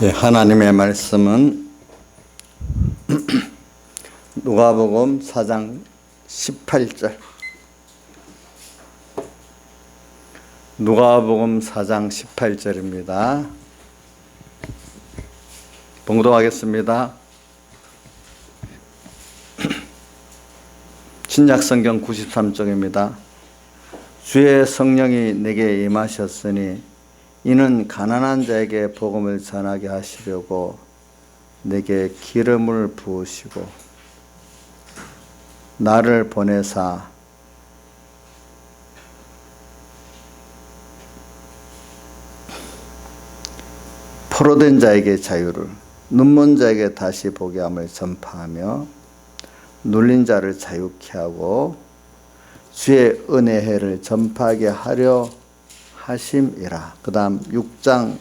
예, 하나님의 말씀은 누가복음 4장 18절. 누가복음 4장 18절입니다. 봉독하겠습니다. 신약성경 93쪽입니다. 주의 성령이 내게 임하셨으니 이는 가난한 자에게 복음을 전하게 하시려고 내게 기름을 부으시고 나를 보내사 포로된 자에게 자유를, 눈먼 자에게 다시 보게 함을 전파하며 눌린 자를 자유케 하고 주의 은혜의 해를 전파하게 하려 하심이라. 그 다음 6장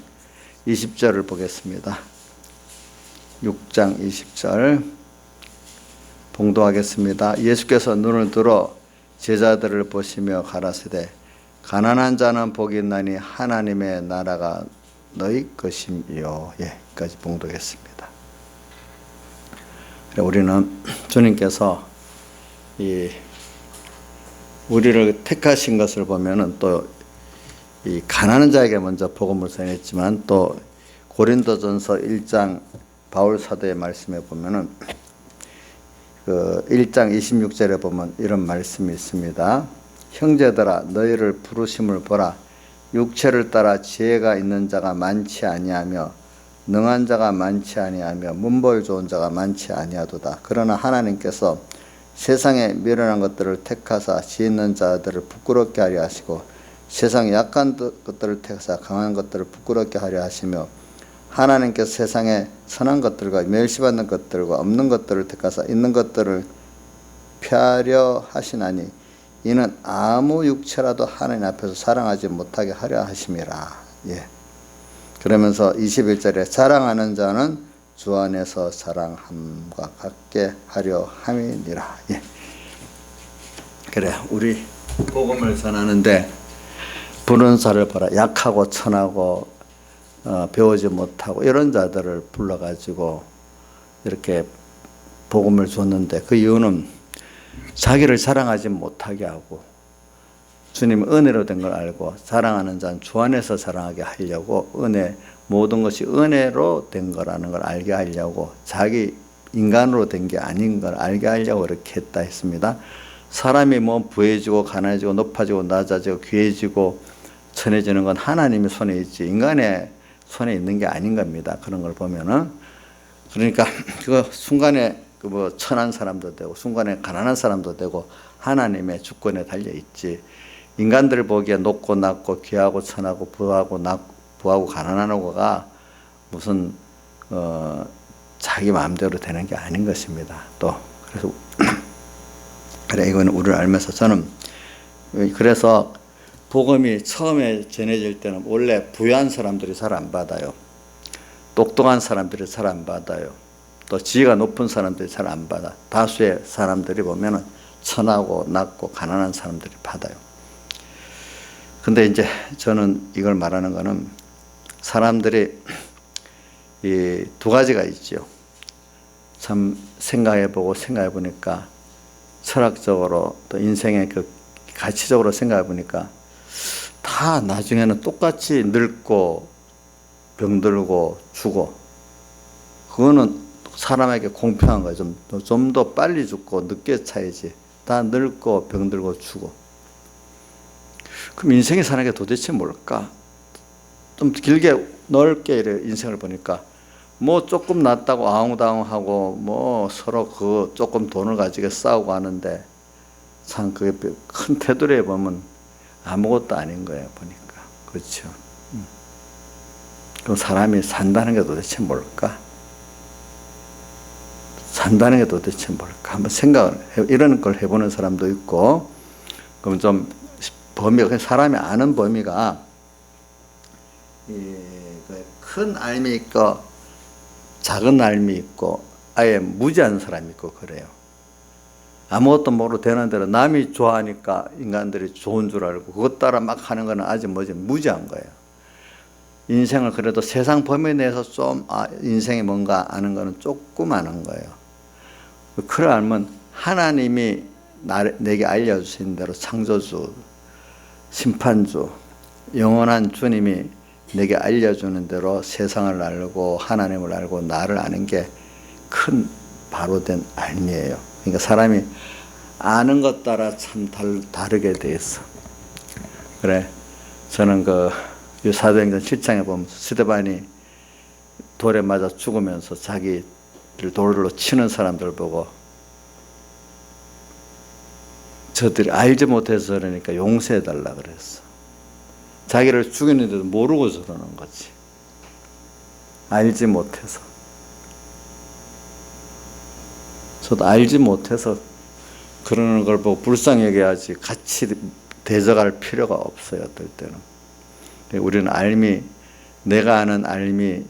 20절을 보겠습니다. 6장 20절 봉독하겠습니다. 예수께서 눈을 들어 제자들을 보시며 가라사대 가난한 자는 복이 있나니 하나님의 나라가 너희 것임이요. 여기까지 봉독했습니다. 우리는 주님께서 우리를 택하신 것을 보면은 또 이 가난한 자에게 먼저 복음을 전했지만 또 고린도전서 1장 바울 사도의 말씀에 보면은 그 1장 26절에 보면 이런 말씀이 있습니다. 형제들아 너희를 부르심을 보라. 육체를 따라 지혜가 있는 자가 많지 아니하며 능한 자가 많지 아니하며 문벌 좋은 자가 많지 아니하도다. 그러나 하나님께서 세상에 미련한 것들을 택하사 지혜 있는 자들을 부끄럽게 하려 하시고 세상 약한 것들을 택하사 강한 것들을 부끄럽게 하려 하시며 하나님께서 세상에 선한 것들과 멸시받는 것들과 없는 것들을 택하사 있는 것들을 폐하려 하시나니 이는 아무 육체라도 하나님 앞에서 사랑하지 못하게 하려 하심이라. 그러면서 21절에 자랑하는 자는 주 안에서 자랑함과 같게 하려 함이니라. 그래, 우리 복음을 전하는데 불은사를 봐라. 약하고 천하고 배우지 못하고 이런 자들을 불러가지고 이렇게 복음을 줬는데 그 이유는 자기를 자랑하지 못하게 하고 주님 은혜로 된 걸 알고 자랑하는 자는 주 안에서 자랑하게 하려고 모든 것이 은혜로 된 거라는 걸 알게 하려고 자기 인간으로 된 게 아닌 걸 알게 하려고 이렇게 했다 했습니다. 사람이 뭐 부해지고 가난해지고 높아지고 낮아지고 귀해지고 천해지는 건 하나님의 손에 있지 인간의 손에 있는 게 아닌 겁니다. 그런 걸 보면은 그러니까 그 순간에 뭐 천한 사람도 되고 순간에 가난한 사람도 되고 하나님의 주권에 달려 있지. 인간들 보기에 높고 낮고 귀하고 천하고 부하고 가난하고가 무슨 자기 마음대로 되는 게 아닌 것입니다. 또 그래서 그래 이거는 우리를 알면서 저는 그래서 복음이 처음에 전해질 때는 원래 부유한 사람들이 잘 안 받아요. 똑똑한 사람들이 잘 안 받아요. 또 지위가 높은 사람들이 잘 안 받아. 다수의 사람들이 보면은 천하고 낮고 가난한 사람들이 받아요. 근데 이제 저는 이걸 말하는 거는 사람들이 이 두 가지가 있죠. 참 생각해 보니까 철학적으로 또 인생의 그 가치적으로 생각해 보니까 다 나중에는 똑같이 늙고 병들고 죽어. 그거는 사람에게 공평한 거예요. 좀 더 빨리 죽고 늦게 차야지. 다 늙고 병들고 죽어. 그럼 인생이 사는 게 도대체 뭘까? 좀 길게 넓게 인생을 보니까 뭐 조금 낫다고 아웅다웅하고 뭐 서로 그 조금 돈을 가지고 싸우고 하는데 참 그게 큰 테두리에 보면 아무것도 아닌 거예요. 보니까. 그렇죠. 그럼 사람이 산다는 게 도대체 뭘까? 산다는 게 도대체 뭘까? 한번 이런 걸 해보는 사람도 있고, 그럼 좀 사람이 아는 범위가 큰 알미 있고, 작은 알미 있고, 아예 무지한 사람이 있고, 그래요. 아무것도 모르고 되는 대로 남이 좋아하니까 인간들이 좋은 줄 알고 그것 따라 막 하는 거는 아주 무지한 거예요. 인생을 그래도 세상 범위 내에서 좀 인생이 뭔가 아는 거는 조금 아는 거예요. 그걸 알면 하나님이 내게 알려주신 대로 창조주, 심판주, 영원한 주님이 내게 알려주는 대로 세상을 알고 하나님을 알고 나를 아는 게 큰 바로된 알미예요. 그러니까 사람이 아는 것 따라 참 다르게 돼 있어. 그래, 저는 사도행전 7장에 보면 스데반이 돌에 맞아 죽으면서 자기를 돌로 치는 사람들 보고 저들이 알지 못해서 그러니까 용서해달라 그랬어. 자기를 죽였는데도 모르고 저러는 거지. 알지 못해서. 저도 알지 못해서 그러는 걸 보고 불쌍히 여겨야지 같이 대적할 필요가 없어요. 어떨 때는. 우리는 알미, 내가 아는 알미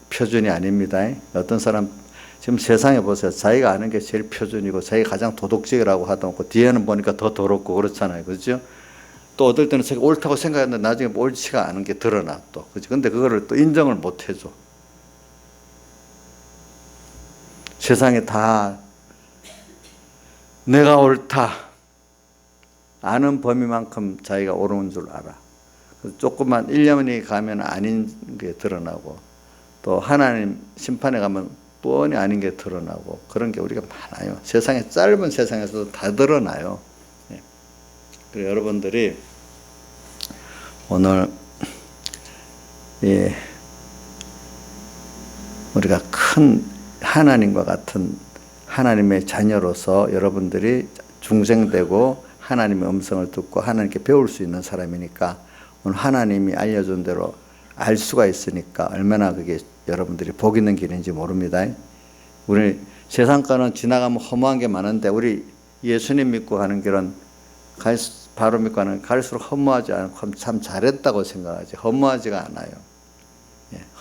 표준이 아닙니다. 어떤 사람 지금 세상에 보세요. 자기가 아는 게 제일 표준이고 자기가 가장 도덕적이라고 하다놓고 뒤에는 보니까 더 더럽고 그렇잖아요. 그렇죠? 또 어떨 때는 자기가 옳다고 생각했는데 나중에 옳지가 않은 게 드러나 또. 그렇지? 근데 그거를 또 인정을 못 해줘. 세상에 다 내가 옳다. 아는 범위만큼 자기가 옳은 줄 알아. 조금만 1년이 가면 아닌 게 드러나고 또 하나님 심판에 가면 뻔히 아닌 게 드러나고 그런 게 우리가 많아요. 세상에 짧은 세상에서도 다 드러나요. 그래서 여러분들이 오늘 우리가 큰 하나님과 같은 하나님의 자녀로서 여러분들이 중생되고 하나님의 음성을 듣고 하나님께 배울 수 있는 사람이니까 오늘 하나님이 알려준 대로 알 수가 있으니까 얼마나 그게 여러분들이 복 있는 길인지 모릅니다. 우리 세상 거는 지나가면 허무한 게 많은데 우리 예수님 믿고 가는 길은 바로 믿고 가는 갈수록 허무하지 않고 참 잘했다고 생각하지 허무하지가 않아요.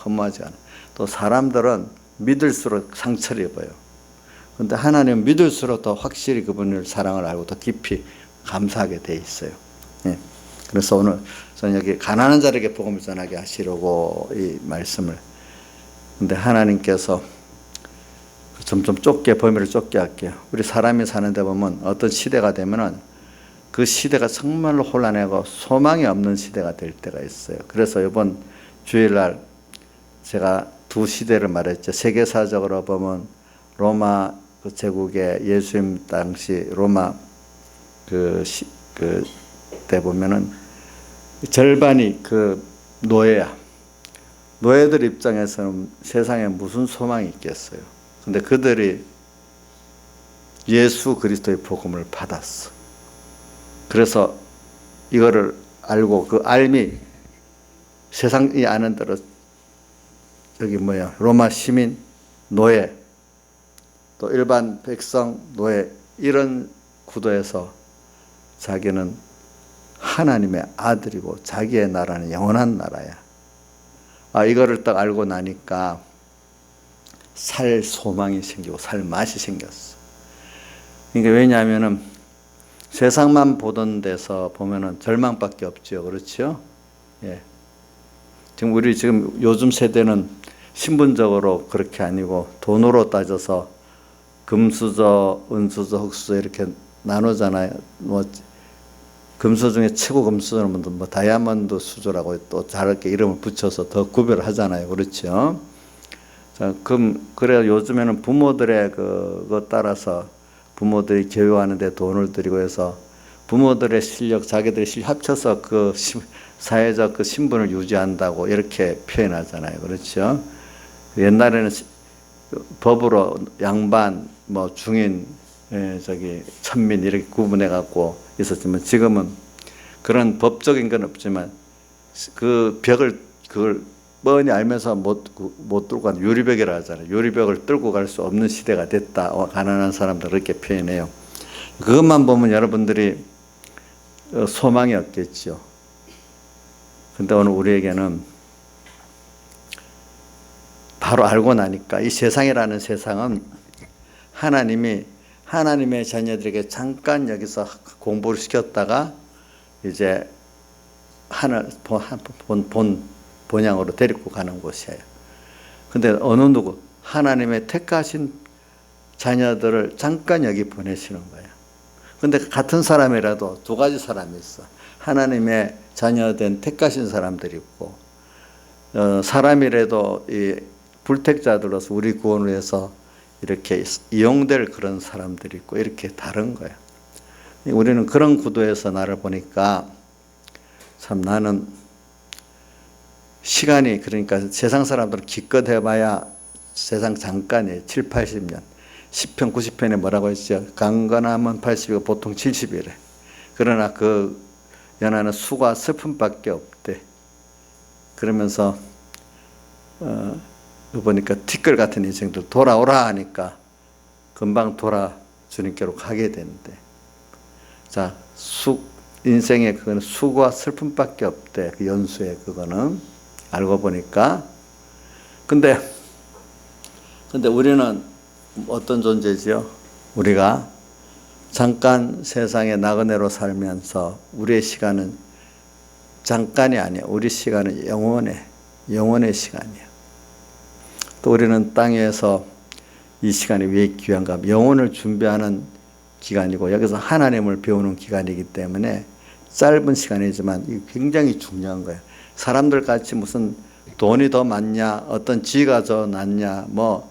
허무하지 않아요. 또 사람들은 믿을수록 상처를 입어요. 그런데 하나님은 믿을수록 더 확실히 그분을 사랑을 알고 더 깊이 감사하게 돼 있어요. 그래서 오늘 저는 여기 가난한 자에게 복음을 전하게 하시려고 이 말씀을. 근데 하나님께서 점점 범위를 좁게 할게요. 우리 사람이 사는데 보면 어떤 시대가 되면은 그 시대가 정말로 혼란하고 소망이 없는 시대가 될 때가 있어요. 그래서 이번 주일날 제가 두 시대를 말했죠. 세계사적으로 보면 로마 제국의 예수님 당시 로마 때 보면은 절반이 노예야. 노예들 입장에서는 세상에 무슨 소망이 있겠어요. 근데 그들이 예수 그리스도의 복음을 받았어. 그래서 이거를 알고 그 알미 세상이 아는 대로 로마 시민, 노예, 또 일반 백성, 노예 이런 구도에서 자기는 하나님의 아들이고 자기의 나라는 영원한 나라야. 이거를 딱 알고 나니까 살 소망이 생기고 살 맛이 생겼어. 그러니까 왜냐하면은 세상만 보던 데서 보면은 절망밖에 없죠. 그렇죠? 지금 요즘 세대는 신분적으로 그렇게 아니고 돈으로 따져서 금수저, 은수저, 흑수저 이렇게 나누잖아요. 금수 중에 최고 금수저는 다이아몬드 수저라고 또 다르게 이름을 붙여서 더 구별을 하잖아요. 그렇죠? 자, 그래야 요즘에는 부모들의 그거 따라서 부모들이 교육하는데 돈을 들이고 해서 부모들의 실력, 자기들의 실력 합쳐서 사회적 신분을 유지한다고 이렇게 표현하잖아요. 그렇죠? 옛날에는 법으로 양반, 중인, 천민 이렇게 구분해 갖고 있었지만 지금은 그런 법적인 건 없지만 그걸 뻔히 알면서 못 뚫고 가는 유리벽이라 하잖아요. 유리벽을 뚫고 갈 수 없는 시대가 됐다. 가난한 사람들 그렇게 표현해요. 그것만 보면 여러분들이 소망이 없겠죠. 근데 오늘 우리에게는 바로 알고 나니까 이 세상이라는 세상은 하나님의 자녀들에게 잠깐 여기서 공부를 시켰다가 이제 본향으로 데리고 가는 곳이에요. 근데 어느 누구 하나님의 택하신 자녀들을 잠깐 여기 보내시는 거예요. 근데 같은 사람이라도 두 가지 사람이 있어. 하나님의 자녀된 택하신 사람들이 있고, 사람이라도 이 불택자들로서 우리 구원을 위해서 이렇게 이용될 그런 사람들이 있고, 이렇게 다른 거예요. 우리는 그런 구도에서 나를 보니까 참 나는 시간이, 그러니까 세상 사람들은 기껏 해봐야 세상 잠깐이에요. 7, 80년. 10편, 90편에 뭐라고 했죠? 강건하면 80이고 보통 70이래. 그러나 그 연하는 수고와 슬픔밖에 없대. 그러면서 보니까 티끌 같은 인생들 돌아오라 하니까 금방 돌아 주님께로 가게 되는데, 자, 인생에 그거는 수고와 슬픔밖에 없대. 그 연수에 그거는 알고 보니까. 근데 우리는 어떤 존재지요? 우리가 잠깐 세상의 나그네로 살면서 우리의 시간은 잠깐이 아니야. 우리 시간은 영원의 시간이야. 또 우리는 땅에서 이 시간이 왜 귀한가 하면 영혼을 준비하는 기간이고, 여기서 하나님을 배우는 기간이기 때문에 짧은 시간이지만 이게 굉장히 중요한 거예요. 사람들 같이 무슨 돈이 더 많냐, 어떤 지위가 더 낫냐, 뭐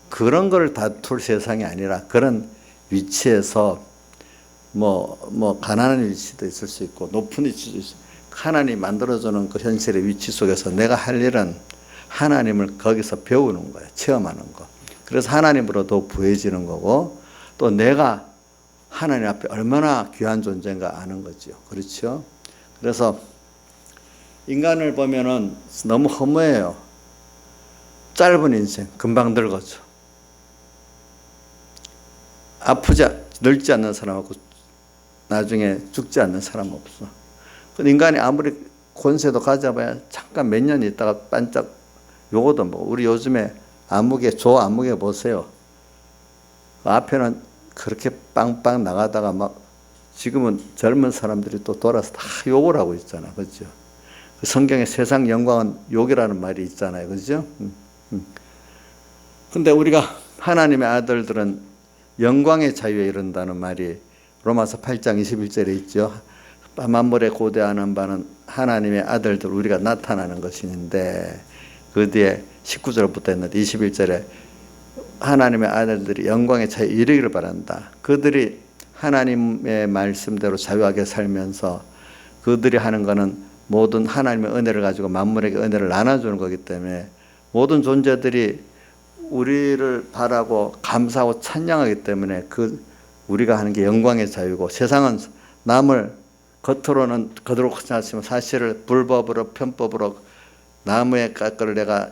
그런 걸 다툴 세상이 아니라, 그런 위치에서 뭐 가난한 위치도 있을 수 있고 높은 위치도 있을 수 있고, 하나님이 만들어주는 그 현실의 위치 속에서 내가 할 일은 하나님을 거기서 배우는 거예요. 체험하는 거. 그래서 하나님으로 더 부해지는 거고, 또 내가 하나님 앞에 얼마나 귀한 존재인가 아는 거죠. 그렇죠? 그래서 인간을 보면은 너무 허무해요. 짧은 인생 금방 늙었죠. 늙지 않는 사람하고 나중에 죽지 않는 사람 없어. 인간이 아무리 권세도 가져봐야 잠깐 몇 년 있다가 반짝 요거도 뭐, 우리 요즘에 조 안무개 보세요. 그 앞에는 그렇게 빵빵 나가다가 막 지금은 젊은 사람들이 또 돌아서 다 욕을 하고 있잖아. 그죠? 그 성경에 세상 영광은 욕이라는 말이 있잖아요. 그죠? 근데 우리가 하나님의 아들들은 영광의 자유에 이른다는 말이 로마서 8장 21절에 있죠. 만물에 고대하는 바는 하나님의 아들들, 우리가 나타나는 것인데, 그 뒤에 19절부터 했는데 21절에 하나님의 아들들이 영광의 자유에 이르기를 바란다. 그들이 하나님의 말씀대로 자유하게 살면서 그들이 하는 것은 모든 하나님의 은혜를 가지고 만물에게 은혜를 나눠주는 거기 때문에, 모든 존재들이 우리를 바라고 감사하고 찬양하기 때문에 우리가 하는 게 영광의 자유고, 세상은 남을 겉으로는 거드럽고 하지만 사실을 불법으로 편법으로 나무의 깎을 내가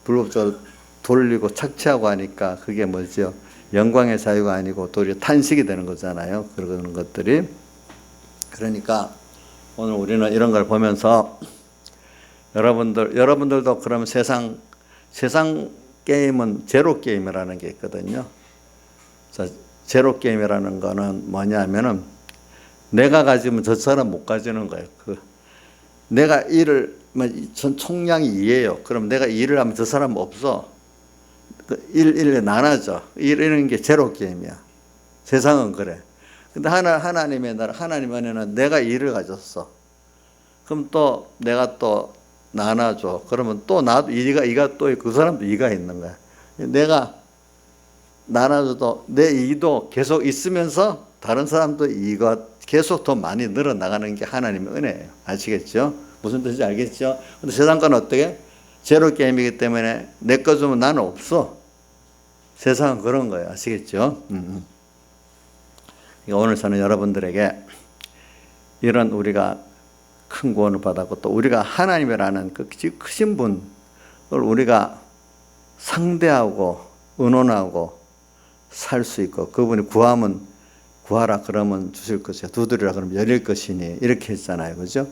불법적으로 돌리고 착취하고 하니까 그게 뭐죠? 영광의 자유가 아니고 도리어 탄식이 되는 거잖아요. 그런 것들이. 그러니까 오늘 우리는 이런 걸 보면서 여러분들도 그러면 세상 게임은 제로 게임이라는 게 있거든요. 자, 제로 게임이라는 거는 뭐냐면은 내가 가지면 저 사람 못 가지는 거예요. 내가 일을, 전 총량이 2예요. 그럼 내가 일을 하면 저 사람 없어. 일에 나눠져. 일이라는 게 제로 게임이야. 세상은 그래. 근데 하나님의 나라, 하나님 안에는 내가 일을 가졌어. 그럼 또 내가 또 나눠줘. 그러면 또 나도 이가 또 있고 그 사람도 이가 있는 거야. 내가 나눠줘도 내 이도 계속 있으면서 다른 사람도 이가 계속 더 많이 늘어나가는 게 하나님의 은혜예요. 아시겠죠? 무슨 뜻인지 알겠죠? 근데 세상 건 어떻게? 제로 게임이기 때문에 내 거 주면 나는 없어. 세상은 그런 거예요. 아시겠죠? 오늘 저는 여러분들에게 이런 우리가 큰 구원을 받았고, 또 우리가 하나님이라는 그 크신 분을 우리가 상대하고 의논하고 살 수 있고, 그분이 구하라 그러면 주실 것이야, 두드리라 그러면 열릴 것이니, 이렇게 했잖아요. 그죠?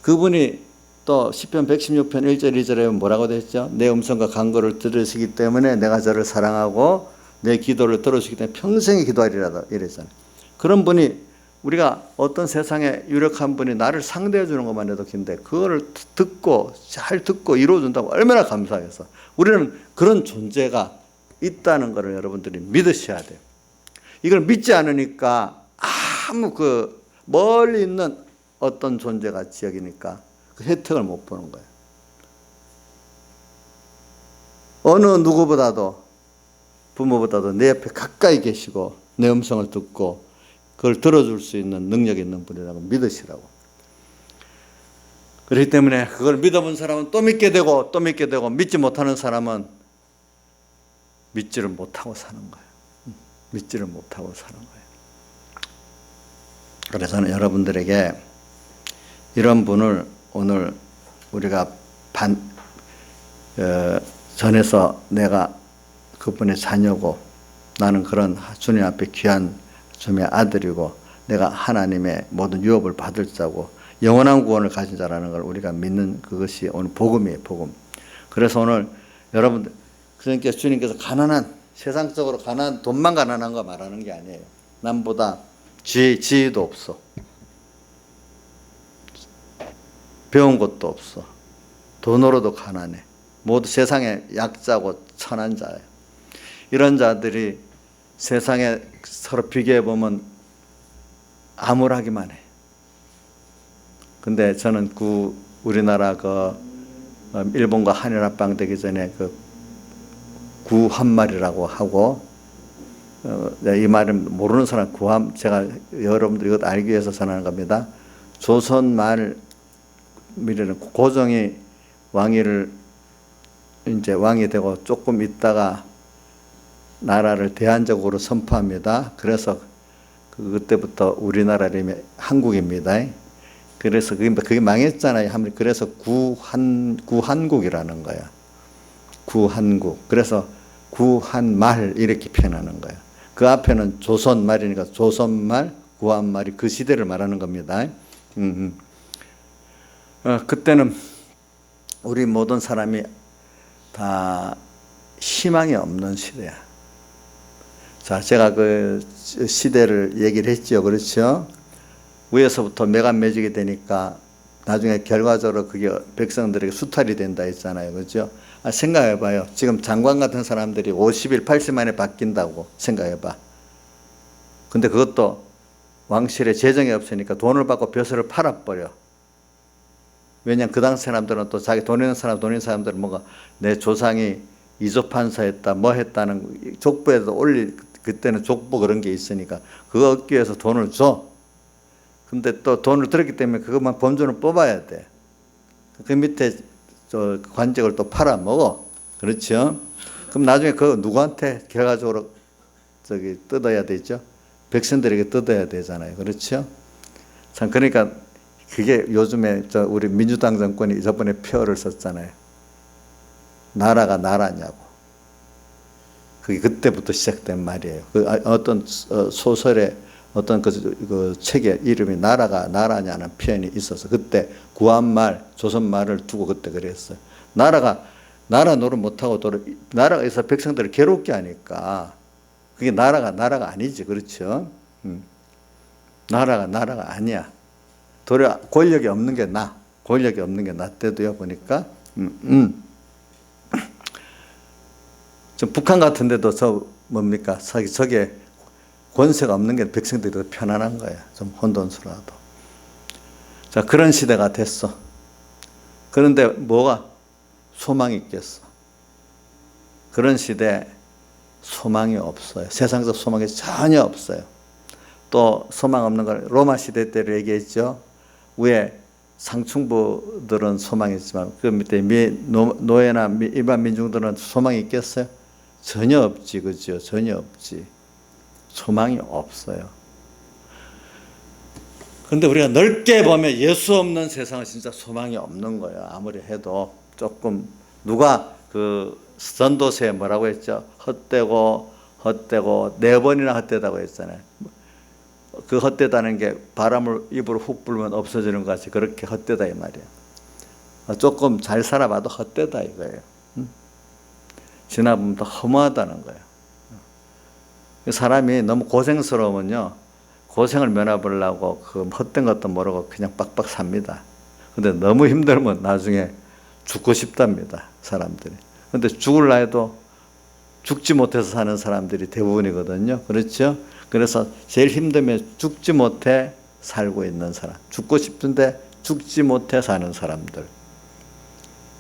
그분이 또 시편 116편 1절 2절에 뭐라고 됐죠? 내 음성과 간구를 들으시기 때문에 내가 저를 사랑하고 내 기도를 들어주시기 때문에 평생에 기도하리라 이랬잖아요. 그런 분이 우리가 어떤 세상에 유력한 분이 나를 상대해 주는 것만 해도 긴데 그거를 듣고 잘 듣고 이루어준다고 얼마나 감사하겠어. 우리는 그런 존재가 있다는 것을 여러분들이 믿으셔야 돼요. 이걸 믿지 않으니까 아무 그 멀리 있는 어떤 존재같이 여기니까 그 혜택을 못 보는 거예요. 어느 누구보다도 부모보다도 내 옆에 가까이 계시고 내 음성을 듣고 그걸 들어줄 수 있는 능력이 있는 분이라고 믿으시라고. 그렇기 때문에 그걸 믿어본 사람은 또 믿게 되고 또 믿게 되고 믿지 못하는 사람은 믿지를 못하고 사는 거예요. 믿지를 못하고 사는 거예요. 그래서 저는 여러분들에게 이런 분을 오늘 우리가 전에서 내가 그분의 자녀고 나는 그런 주님 앞에 귀한 주님의 아들이고 내가 하나님의 모든 유업을 받을 자고 영원한 구원을 가진 자라는 걸 우리가 믿는 그것이 오늘 복음이에요. 복음. 그래서 오늘 여러분들 그러니까 주님께서 가난한 세상적으로 가난한 돈만 가난한 거 말하는 게 아니에요. 남보다 지혜도 없어. 배운 것도 없어. 돈으로도 가난해. 모두 세상에 약자고 천한 자예요. 이런 자들이 세상에 서로 비교해 보면 암울하기만 해. 근데 저는 우리나라 일본과 한일 합방 되기 전에 구한말이라고 하고 이 말은 모르는 사람 제가 여러분들이 이것 알기 위해서 전하는 겁니다. 조선말 미래는 고종이 왕이 되고 조금 있다가 나라를 대한적으로 선포합니다. 그래서 그때부터 우리나라 이름이 한국입니다. 그래서 그게 망했잖아요. 그래서 구한국이라는 거야. 구한국. 그래서 구한말 이렇게 표현하는 거야. 그 앞에는 조선말이니까 조선말, 구한말이 그 시대를 말하는 겁니다. 그때는 우리 모든 사람이 다 희망이 없는 시대야. 자, 제가 그 시대를 얘기를 했죠. 그렇죠? 위에서부터 매간매직이 되니까 나중에 결과적으로 그게 백성들에게 수탈이 된다 했잖아요. 그렇죠? 생각해봐요. 지금 장관 같은 사람들이 50일, 80일 만에 바뀐다고 생각해봐. 근데 그것도 왕실에 재정이 없으니까 돈을 받고 벼슬을 팔아버려. 왜냐하면 그 당시 사람들은 또 자기 돈 있는 사람들은 뭔가 내 조상이 이조판서했다 뭐 했다는 족보에도 그때는 족보 그런 게 있으니까 그거 얻기 위해서 돈을 줘. 근데 또 돈을 들었기 때문에 그것만 범주는 뽑아야 돼. 그 밑에 관직을 또 팔아먹어. 그렇죠? 그럼 나중에 그거 누구한테 결과적으로 뜯어야 되죠? 백성들에게 뜯어야 되잖아요. 그렇죠? 참, 그러니까 그게 요즘에 우리 민주당 정권이 저번에 표어를 썼잖아요. 나라가 나라냐고. 그게 그때부터 시작된 말이에요. 어떤 소설에 어떤 그 책의 이름이 나라가 나라냐는 표현이 있어서 그때 구한말, 조선말을 두고 그때 그랬어요. 나라 노릇 못하고 나라가 있어 백성들을 괴롭게 하니까 그게 나라가 아니지. 그렇죠? 나라가 아니야. 도리어 권력이 없는 게 권력이 없는 게 낫대도요. 보니까 북한 같은 데도 뭡니까? 저게 권세가 없는 게 백성들이 더 편안한 거야. 좀 혼돈스러워도. 자, 그런 시대가 됐어. 그런데 뭐가 소망이 있겠어? 그런 시대에 소망이 없어요. 세상적 소망이 전혀 없어요. 또 소망 없는 걸 로마 시대 때로 얘기했죠. 위에 상층부들은 소망이 있지만 그 밑에 노예나 일반 민중들은 소망이 있겠어요? 전혀 없지. 그죠? 전혀 없지. 소망이 없어요. 그런데 우리가 넓게 보면 예수 없는 세상은 진짜 소망이 없는 거예요. 아무리 해도 조금 누가 전도서에 뭐라고 했죠? 헛되고 4번이나 헛되다고 했잖아요. 그 헛되다는 게 바람을 입으로 훅 불면 없어지는 것 같이 그렇게 헛되다 이 말이에요. 조금 잘 살아봐도 헛되다 이거예요. 지나보면 더 허무하다는 거예요. 사람이 너무 고생스러우면요, 고생을 면해보려고 그 헛된 것도 모르고 그냥 빡빡 삽니다. 근데 너무 힘들면 나중에 죽고 싶답니다, 사람들이. 근데 죽을라 해도 죽지 못해서 사는 사람들이 대부분이거든요. 그렇죠? 그래서 제일 힘들면 죽지 못해 살고 있는 사람, 죽고 싶은데 죽지 못해 사는 사람들,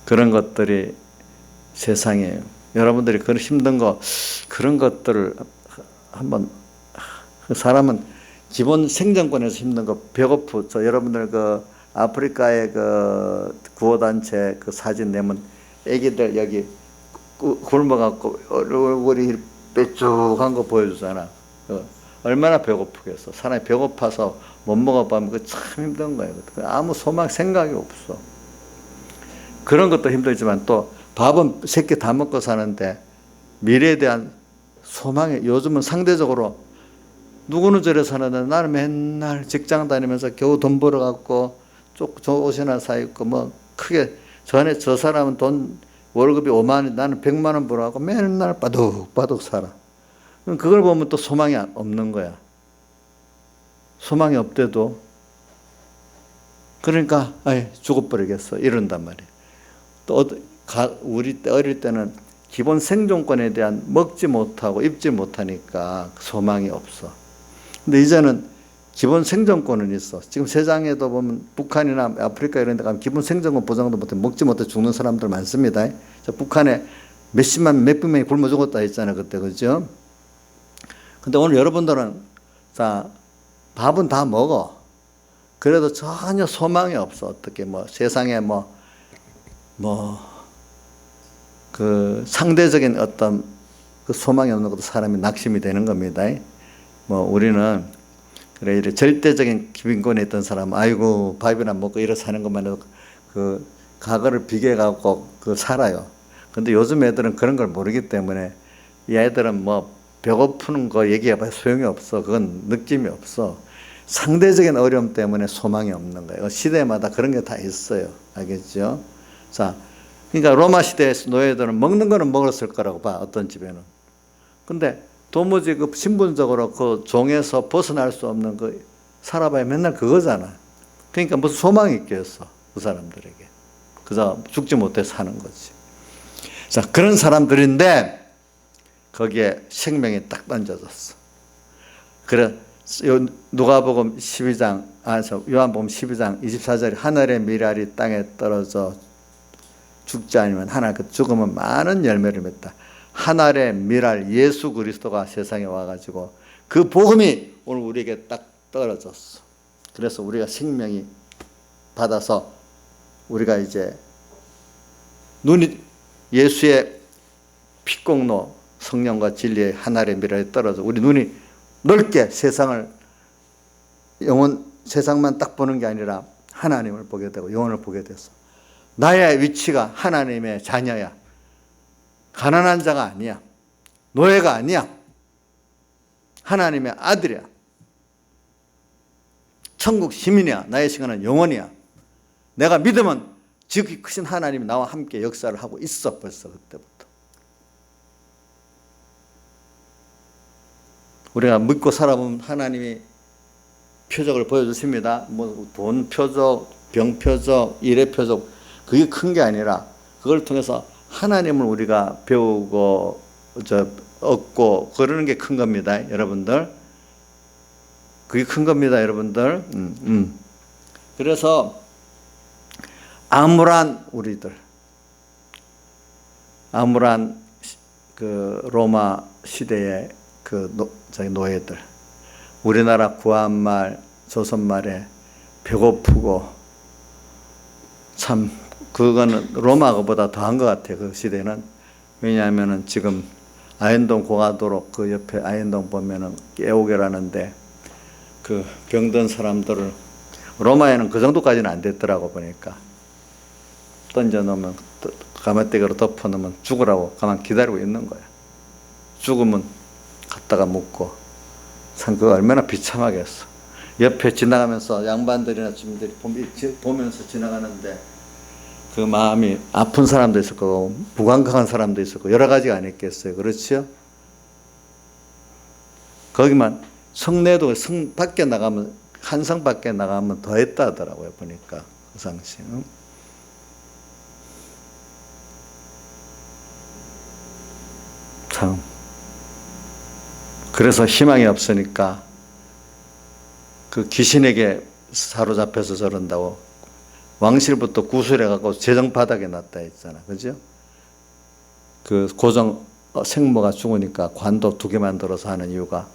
그런 것들이 세상이에요. 여러분들이 그런 힘든 거, 그런 것들을 한번, 그 사람은 기본 생존권에서 힘든 거, 배고프, 저 여러분들 그 아프리카의 그 구호단체 그 사진 내면 애기들 여기 굶어갖고 얼굴이 빼쭉한 거 보여주잖아. 얼마나 배고프겠어. 사람이 배고파서 못 먹어보면 그 참 힘든 거예요. 아무 소망, 생각이 없어. 그런 것도 힘들지만 또 밥은 3끼 다 먹고 사는데 미래에 대한 소망이, 요즘은 상대적으로 누구는 저래 사는데 나는 맨날 직장 다니면서 겨우 돈 벌어갖고 옷이나 사 입고 뭐 크게, 전에 저 사람은 돈 월급이 5만 원, 나는 100만 원 벌어갖고 맨날 바둑바둑 살아. 그걸 보면 또 소망이 없는 거야. 소망이 없대도 그러니까 죽어버리겠어 이런단 말이에요. 또 우리 어릴 때는 기본 생존권에 대한 먹지 못하고 입지 못하니까 소망이 없어. 근데 이제는 기본 생존권은 있어. 지금 세상에도 보면 북한이나 아프리카 이런 데 가면 기본 생존권 보장도 못해 먹지 못해 죽는 사람들 많습니다. 북한에 몇십만 몇백 명이 굶어 죽었다 했잖아요 그때. 그죠? 근데 오늘 여러분들은 자, 밥은 다 먹어. 그래도 전혀 소망이 없어. 어떻게 뭐 세상에 그 상대적인 어떤 그 소망이 없는 것도 사람이 낙심이 되는 겁니다. 뭐 우리는 그래 이래 절대적인 기빈권에 있던 사람은 아이고 밥이나 먹고 이래 사는 것만 해도 그 과거를 비교해 갖고 그 살아요. 근데 요즘 애들은 그런 걸 모르기 때문에 이 애들은 뭐 배고프는 거 얘기해봐야 소용이 없어. 그건 느낌이 없어. 상대적인 어려움 때문에 소망이 없는 거예요. 시대마다 그런 게 다 있어요. 알겠죠? 자, 그러니까 로마 시대에서 노예들은 먹는 거는 먹었을 거라고 봐. 어떤 집에는. 근데 도무지 그 신분적으로 그 종에서 벗어날 수 없는 그 살아봐야 맨날 그거잖아. 그러니까 무슨 소망이 있겠어. 그 사람들에게. 그저 죽지 못해 사는 거지. 자, 그런 사람들인데 거기에 생명이 딱 던져졌어. 그래 누가복음 12장, 요한복음 12장 24절에 하늘의 밀알이 땅에 떨어져 죽지 않으면 하나 그 죽으면 많은 열매를 맺다. 하늘의 밀알 예수 그리스도가 세상에 와가지고 그 복음이 오늘 우리에게 딱 떨어졌어. 그래서 우리가 생명이 받아서 우리가 이제 눈이 예수의 피공로 성령과 진리의 하늘의 밀알에 떨어져 우리 눈이 넓게 세상을 세상만 딱 보는 게 아니라 하나님을 보게 되고 영혼을 보게 됐어. 나의 위치가 하나님의 자녀야. 가난한 자가 아니야. 노예가 아니야. 하나님의 아들이야. 천국 시민이야. 나의 시간은 영원이야. 내가 믿으면 지극히 크신 하나님이 나와 함께 역사를 하고 있어. 벌써 그때부터. 우리가 믿고 살아보면 하나님이 표적을 보여주십니다. 뭐 돈 표적, 병 표적, 일의 표적, 그게 큰 게 아니라 그걸 통해서 하나님을 우리가 배우고 얻고 그러는 게 큰 겁니다, 여러분들. 그게 큰 겁니다, 여러분들. 그래서 암울한 우리들, 암울한 그 로마 시대의 그 노예들, 우리나라 구한말, 조선말에 배고프고 참 그거는 로마거보다 더한 것 같아요. 그 시대는. 왜냐하면은 지금 아현동 고가도로 그 옆에 아현동 보면은 애오개라는데 그 병든 사람들을 로마에는 그 정도까지는 안 됐더라고 보니까 던져 놓으면 가마떼기로 덮어 놓으면 죽으라고 가만 기다리고 있는 거야. 죽으면 갖다가 묻고 참 그거 얼마나 비참하겠어. 옆에 지나가면서 양반들이나 주민들이 보면서 지나가는데 그 마음이 아픈 사람도 있을 거고 무감각한 사람도 있을 거고 여러 가지가 아니겠어요. 그렇죠? 거기만 성내도 성 밖에 나가면 한 성 밖에 나가면 더 했다 하더라고요. 보니까 그 당시. 참. 그래서 희망이 없으니까 그 귀신에게 사로잡혀서 저런다고 왕실부터 구술해갖고 재정 바닥에 놨다 했잖아. 그죠? 그 고정 생모가 죽으니까 관도 2개 만들어서 하는 이유가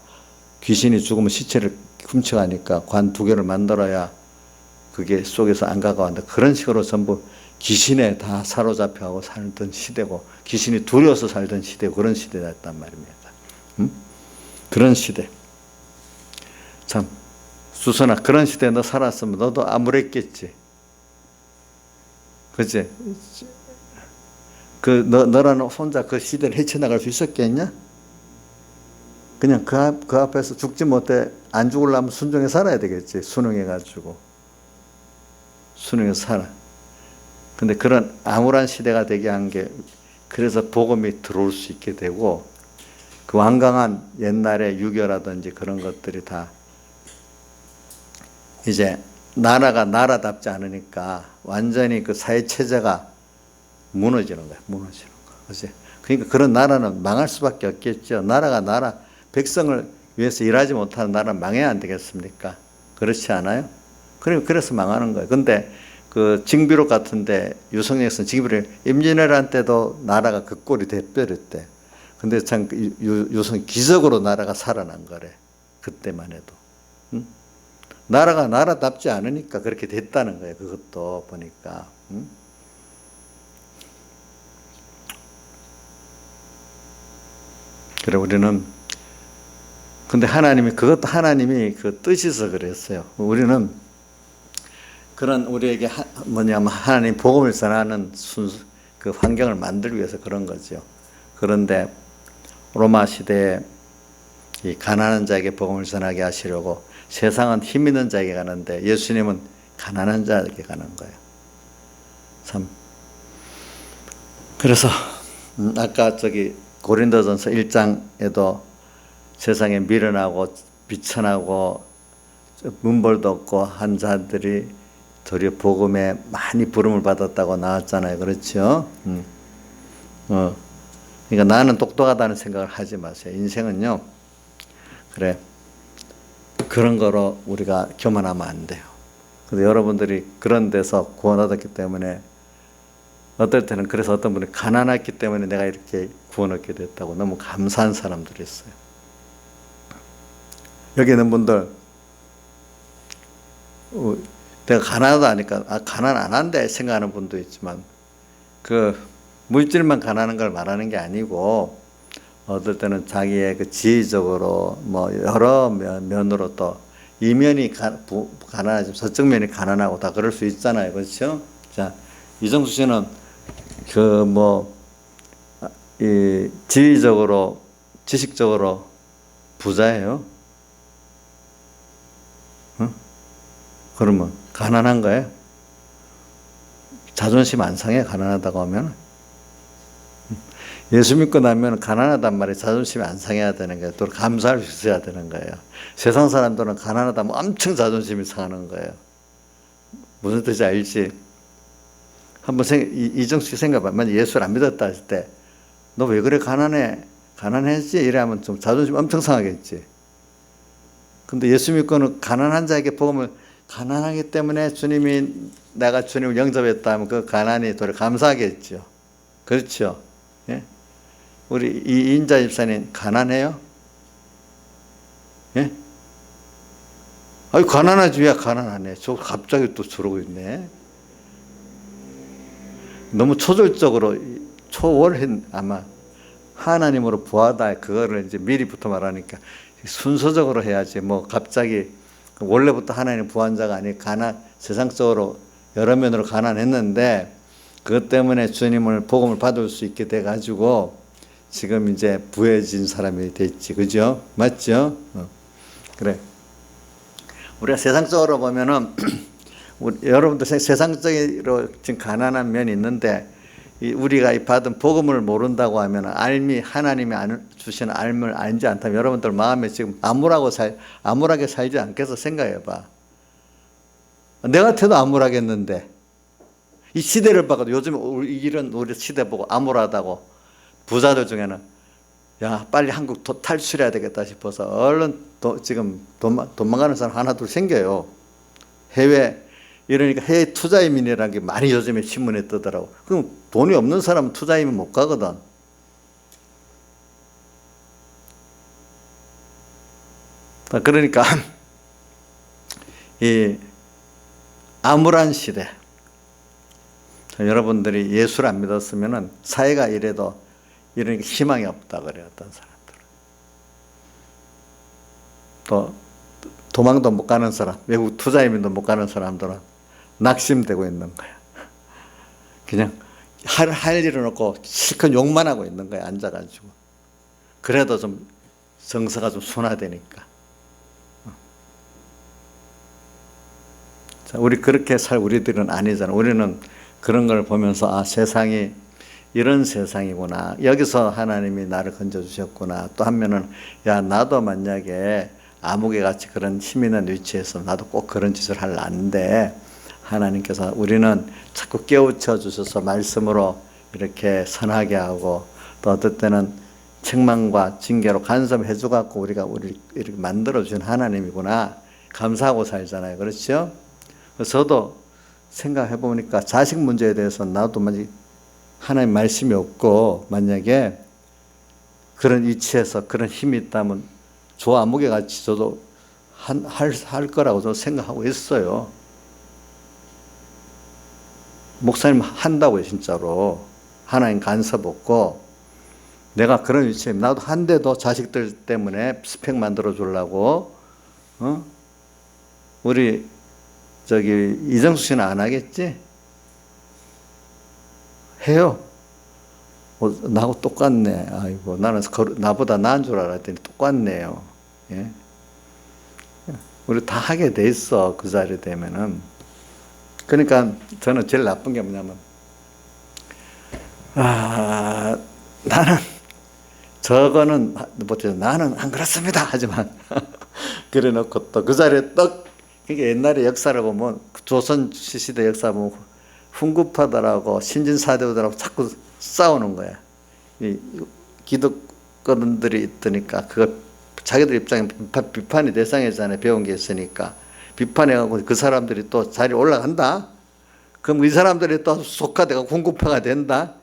귀신이 죽으면 시체를 훔쳐가니까 관 2개를 만들어야 그게 속에서 안 가까운데 그런 식으로 전부 귀신에 다 사로잡혀하고 살던 시대고 귀신이 두려워서 살던 시대고 그런 시대였단 말입니다. 그런 시대. 참 수선아 그런 시대에 너 살았으면 너도 암울했겠지. 그치? 너라는 혼자 그 시대를 헤쳐나갈 수 있었겠냐? 그냥 그 앞에서 죽지 못해 안 죽으려면 순종해 살아야 되겠지. 순응해가지고. 순응해서 살아. 근데 그런 암울한 시대가 되게 한 게 그래서 복음이 들어올 수 있게 되고 그 완강한 옛날의 유교라든지 그런 것들이 다 이제 나라가 나라답지 않으니까 완전히 그 사회 체제가 무너지는 거야. 무너지는 거. 그치? 그러니까 그런 나라는 망할 수밖에 없겠죠. 나라가 나라 백성을 위해서 일하지 못하는 나라는 망해야 안 되겠습니까? 그렇지 않아요? 그래서 망하는 거예요. 근데 그 징비록 같은데 유성령에서는 징비록 임진왜란 때도 나라가 그 꼴이 돼버렸대. 근데 참 유성 기적으로 나라가 살아난 거래. 그때만 해도. 응? 나라가 나라답지 않으니까 그렇게 됐다는 거예요. 그것도 보니까. 응? 그래 우리는 근데 그것도 하나님이 그 뜻이서 그랬어요. 우리는 그런 우리에게 하나님 복음을 전하는 그 환경을 만들기 위해서 그런 거죠. 그런데 로마 시대에 이 가난한 자에게 복음을 전하게 하시려고 세상은 힘 있는 자에게 가는데 예수님은 가난한 자에게 가는 거예요. 참. 그래서 아까 고린도전서 1장에도 세상에 미련하고 비천하고 문벌도 없고 한 자들이 도리어 복음에 많이 부름을 받았다고 나왔잖아요. 그렇죠? 그러니까 나는 똑똑하다는 생각을 하지 마세요. 인생은요. 그래. 그런 거로 우리가 교만하면 안 돼요. 근데 여러분들이 그런 데서 구원 얻었기 때문에 어떨 때는 그래서 어떤 분이 가난했기 때문에 내가 이렇게 구원 얻게 됐다고 너무 감사한 사람들이 있어요. 여기 있는 분들 내가 가난하다 하니까 가난 안 한대 생각하는 분도 있지만 그 물질만 가난한 걸 말하는 게 아니고 어떨 때는 자기의 그 지위적으로 뭐 여러 면으로 또 이면이 가난하지만 저쪽 면이 가난하고 다 그럴 수 있잖아요. 그렇죠? 자, 이정수 씨는 이 지위적으로 지식적으로 부자예요. 그러면 가난한 거예요? 자존심 안 상해 가난하다고 하면? 예수 믿고 나면 가난하단 말이에요. 자존심이 안 상해야 되는 거예요. 또 감사할 수 있어야 되는 거예요. 세상 사람들은 가난하다면 엄청 자존심이 상하는 거예요. 무슨 뜻인지 알지? 한번 이정수 씨 생각해봐. 만약 예수를 안 믿었다 했을 때 너 왜 그래 가난했지? 이래하면 좀 자존심 엄청 상하겠지. 근데 예수 믿고는 가난한 자에게 복음을 가난하기 때문에 주님이 내가 주님을 영접했다 하면 그 가난이 도리어 감사하겠죠. 그렇죠? 예? 우리 이인자 집사님 가난해요? 예? 아유 가난하지 왜 가난하네. 저 갑자기 또 저러고 있네. 너무 초절적으로 초월한 아마 하나님으로 부하다 그거를 이제 미리부터 말하니까 순서적으로 해야지 뭐 갑자기 원래부터 하나님 부한 자가 아니고 세상적으로 여러 면으로 가난했는데 그것 때문에 주님을 복음을 받을 수 있게 돼 가지고 지금 이제 부해진 사람이 됐지. 그죠? 맞죠? 그래. 우리가 세상적으로 보면은 여러분도 세상적으로 지금 가난한 면이 있는데 우리가 받은 복음을 모른다고 하면 하나님이 주시는 알면 알지 않다면 여러분들 마음에 지금 암울하게 살지 않겠어? 생각해봐. 내 같아도 암울하겠는데 이 시대를 봐도 요즘 이런 우리 시대 보고 암울하다고 부자들 중에는 야 빨리 한국 탈출해야 되겠다 싶어서 얼른 지금 도망가는 사람 하나 둘 생겨요. 이러니까 해외 투자이민이라는 게 많이 요즘에 신문에 뜨더라고. 그럼 돈이 없는 사람은 투자이민 못 가거든. 그러니까 이 암울한 시대, 여러분들이 예수를 안 믿었으면은 사회가 이래도 이런 희망이 없다 그래요. 어떤 사람들은 또 도망도 못 가는 사람, 외국 투자이민도 못 가는 사람들은 낙심되고 있는 거야. 그냥 할 일은 없고 실컷 욕만 하고 있는 거야. 앉아가지고. 그래도 좀 정서가 좀 순화되니까. 자, 우리 그렇게 살 우리들은 아니잖아. 우리는 그런 걸 보면서 세상이 이런 세상이구나. 여기서 하나님이 나를 건져주셨구나. 또 한면은 야 나도 만약에 아무개 같이 그런 힘 있는 위치에서 나도 꼭 그런 짓을 하려는데 하나님께서 우리는 자꾸 깨우쳐 주셔서 말씀으로 이렇게 선하게 하고 또 어떨 때는 책망과 징계로 간섭해 주갖고 우리를 이렇게 만들어 주신 하나님이구나. 감사하고 살잖아요. 그렇죠? 저도 생각해 보니까 자식 문제에 대해서 나도 만약에 하나님 말씀이 없고 만약에 그런 위치에서 그런 힘이 있다면 조 아무개 같이 저도 할 거라고 저는 생각하고 있어요. 목사님 한다고요, 진짜로. 하나님 간섭 없고 내가 그런 위치에 나도 한데도 자식들 때문에 스펙 만들어 주려고 우리 이정수 씨는 안 하겠지? 해요. 나하고 똑같네. 아이고, 나는 나보다 나은 줄 알았더니 똑같네요. 예? 우리 다 하게 돼 있어. 그 자리 되면은. 그러니까 저는 제일 나쁜 게 뭐냐면, 나는 저거는 못해서 나는 안 그렇습니다. 하지만 그래 놓고 또 그 자리에 그러니까 옛날에 역사를 보면 조선 시대 역사 보면 훈구파들하고 신진사대부들하고 자꾸 싸우는 거야. 이 기득권들이 있으니까 그거 자기들 입장에 비판의 대상이잖아요. 배운 게 있으니까 비판해가고 그 사람들이 또 자리에 올라간다. 그럼 이 사람들이 또 속화되고 훈구파가 된다.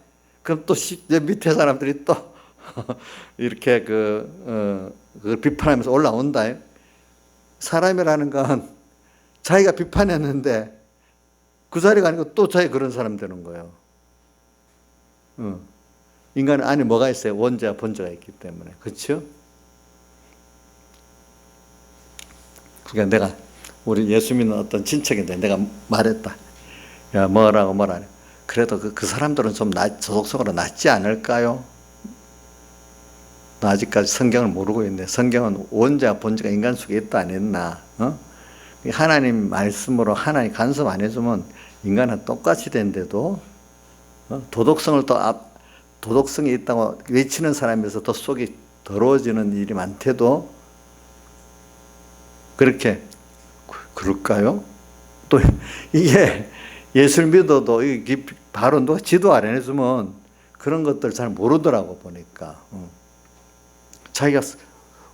그럼 또 밑에 사람들이 또 이렇게 그걸 비판하면서 올라온다. 사람이라는 건 자기가 비판했는데 그 자리가 아니고 또 자기 그런 사람 되는 거예요. 인간 안에 뭐가 있어요? 원죄와 본죄가 있기 때문에. 그렇죠? 그러니까 우리 예수 믿는 어떤 친척인데 내가 말했다. 야, 뭐라고. 그래도 그 사람들은 좀 소속적으로 낫지 않을까요? 나 아직까지 성경을 모르고 있는데 성경은 원죄와 본죄가 인간 속에 있다 안 했나? 하나님 말씀으로 하나님 간섭 안 해주면 인간은 똑같이 된데도 도덕성이 있다고 외치는 사람에서 더 속이 더러워지는 일이 많대도 그렇게 그럴까요? 또 이게 예수를 믿어도 바로 누가 지도 안 해주면 그런 것들 잘 모르더라고 보니까. 자기가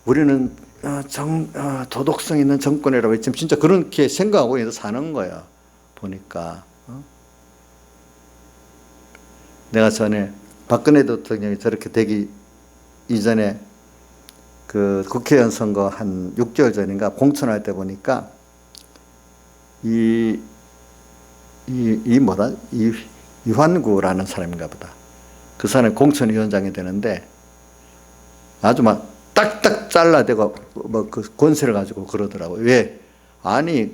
우리는 도덕성 있는 정권이라고 했지만 진짜 그렇게 생각하고 사는 거야 보니까. 내가 전에 박근혜 대통령이 저렇게 되기 이전에 그 국회의원 선거 한 6개월 전인가 공천할 때 보니까 이환구라는 사람인가 보다. 그 사람이 공천위원장이 되는데 아주 막 딱딱 잘라대고 그 권세를 가지고 그러더라고. 왜? 아니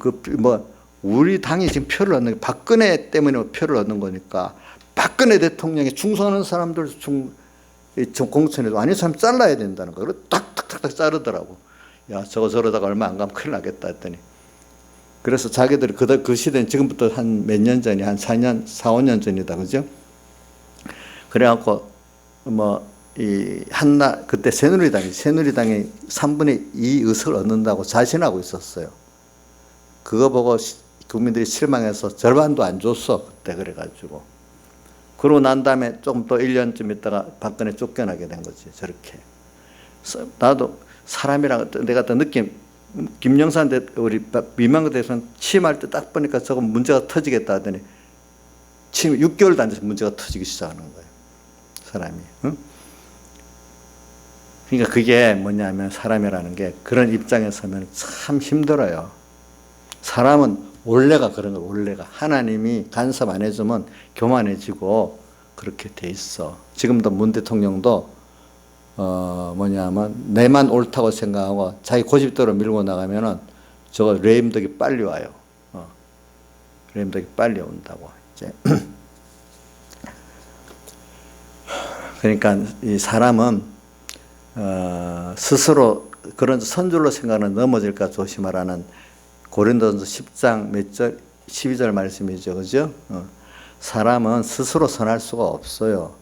우리 당이 지금 표를 얻는 게 박근혜 때문에 표를 얻는 거니까 박근혜 대통령에 충성하는 사람들 공천에도 아닌 사람 잘라야 된다는 거예요. 그래서 딱딱딱딱 자르더라고. 야, 저러다가 얼마 안 가면 큰일 나겠다 했더니. 그래서 자기들이 그 시대는 지금부터 한 몇 년 전이 한 4, 5년 전이다. 그죠? 그래갖고 이 한나 그때 새누리당이 3분의 2 의석을 얻는다고 자신하고 있었어요. 그거 보고 국민들이 실망해서 절반도 안 줬어 그때. 그래가지고 그러고 난 다음에 조금 또 1년쯤 있다가 박근혜 쫓겨나게 된 거지. 저렇게 나도 사람이랑 내가 또 느낌, 김영삼 우리 민망대 대선 취임할 때 딱 보니까 저거 문제가 터지겠다 하더니 취임 6개월도 안 돼서 문제가 터지기 시작하는 거예요. 사람이. 응? 그러니까 그게 뭐냐면 사람이라는 게 그런 입장에 서면 참 힘들어요. 사람은 원래가 그런 거예요. 원래가. 하나님이 간섭 안 해주면 교만해지고 그렇게 돼 있어. 지금도 문 대통령도 뭐냐면 내만 옳다고 생각하고 자기 고집대로 밀고 나가면은 저거 레임덕이 빨리 와요. 레임덕이 빨리 온다고. 이제 그러니까 이 사람은 스스로 그런 선줄로 생각하는 넘어질까 조심하라는 고린도전서 10장 몇 절 12절 말씀이죠. 그죠? 사람은 스스로 선할 수가 없어요.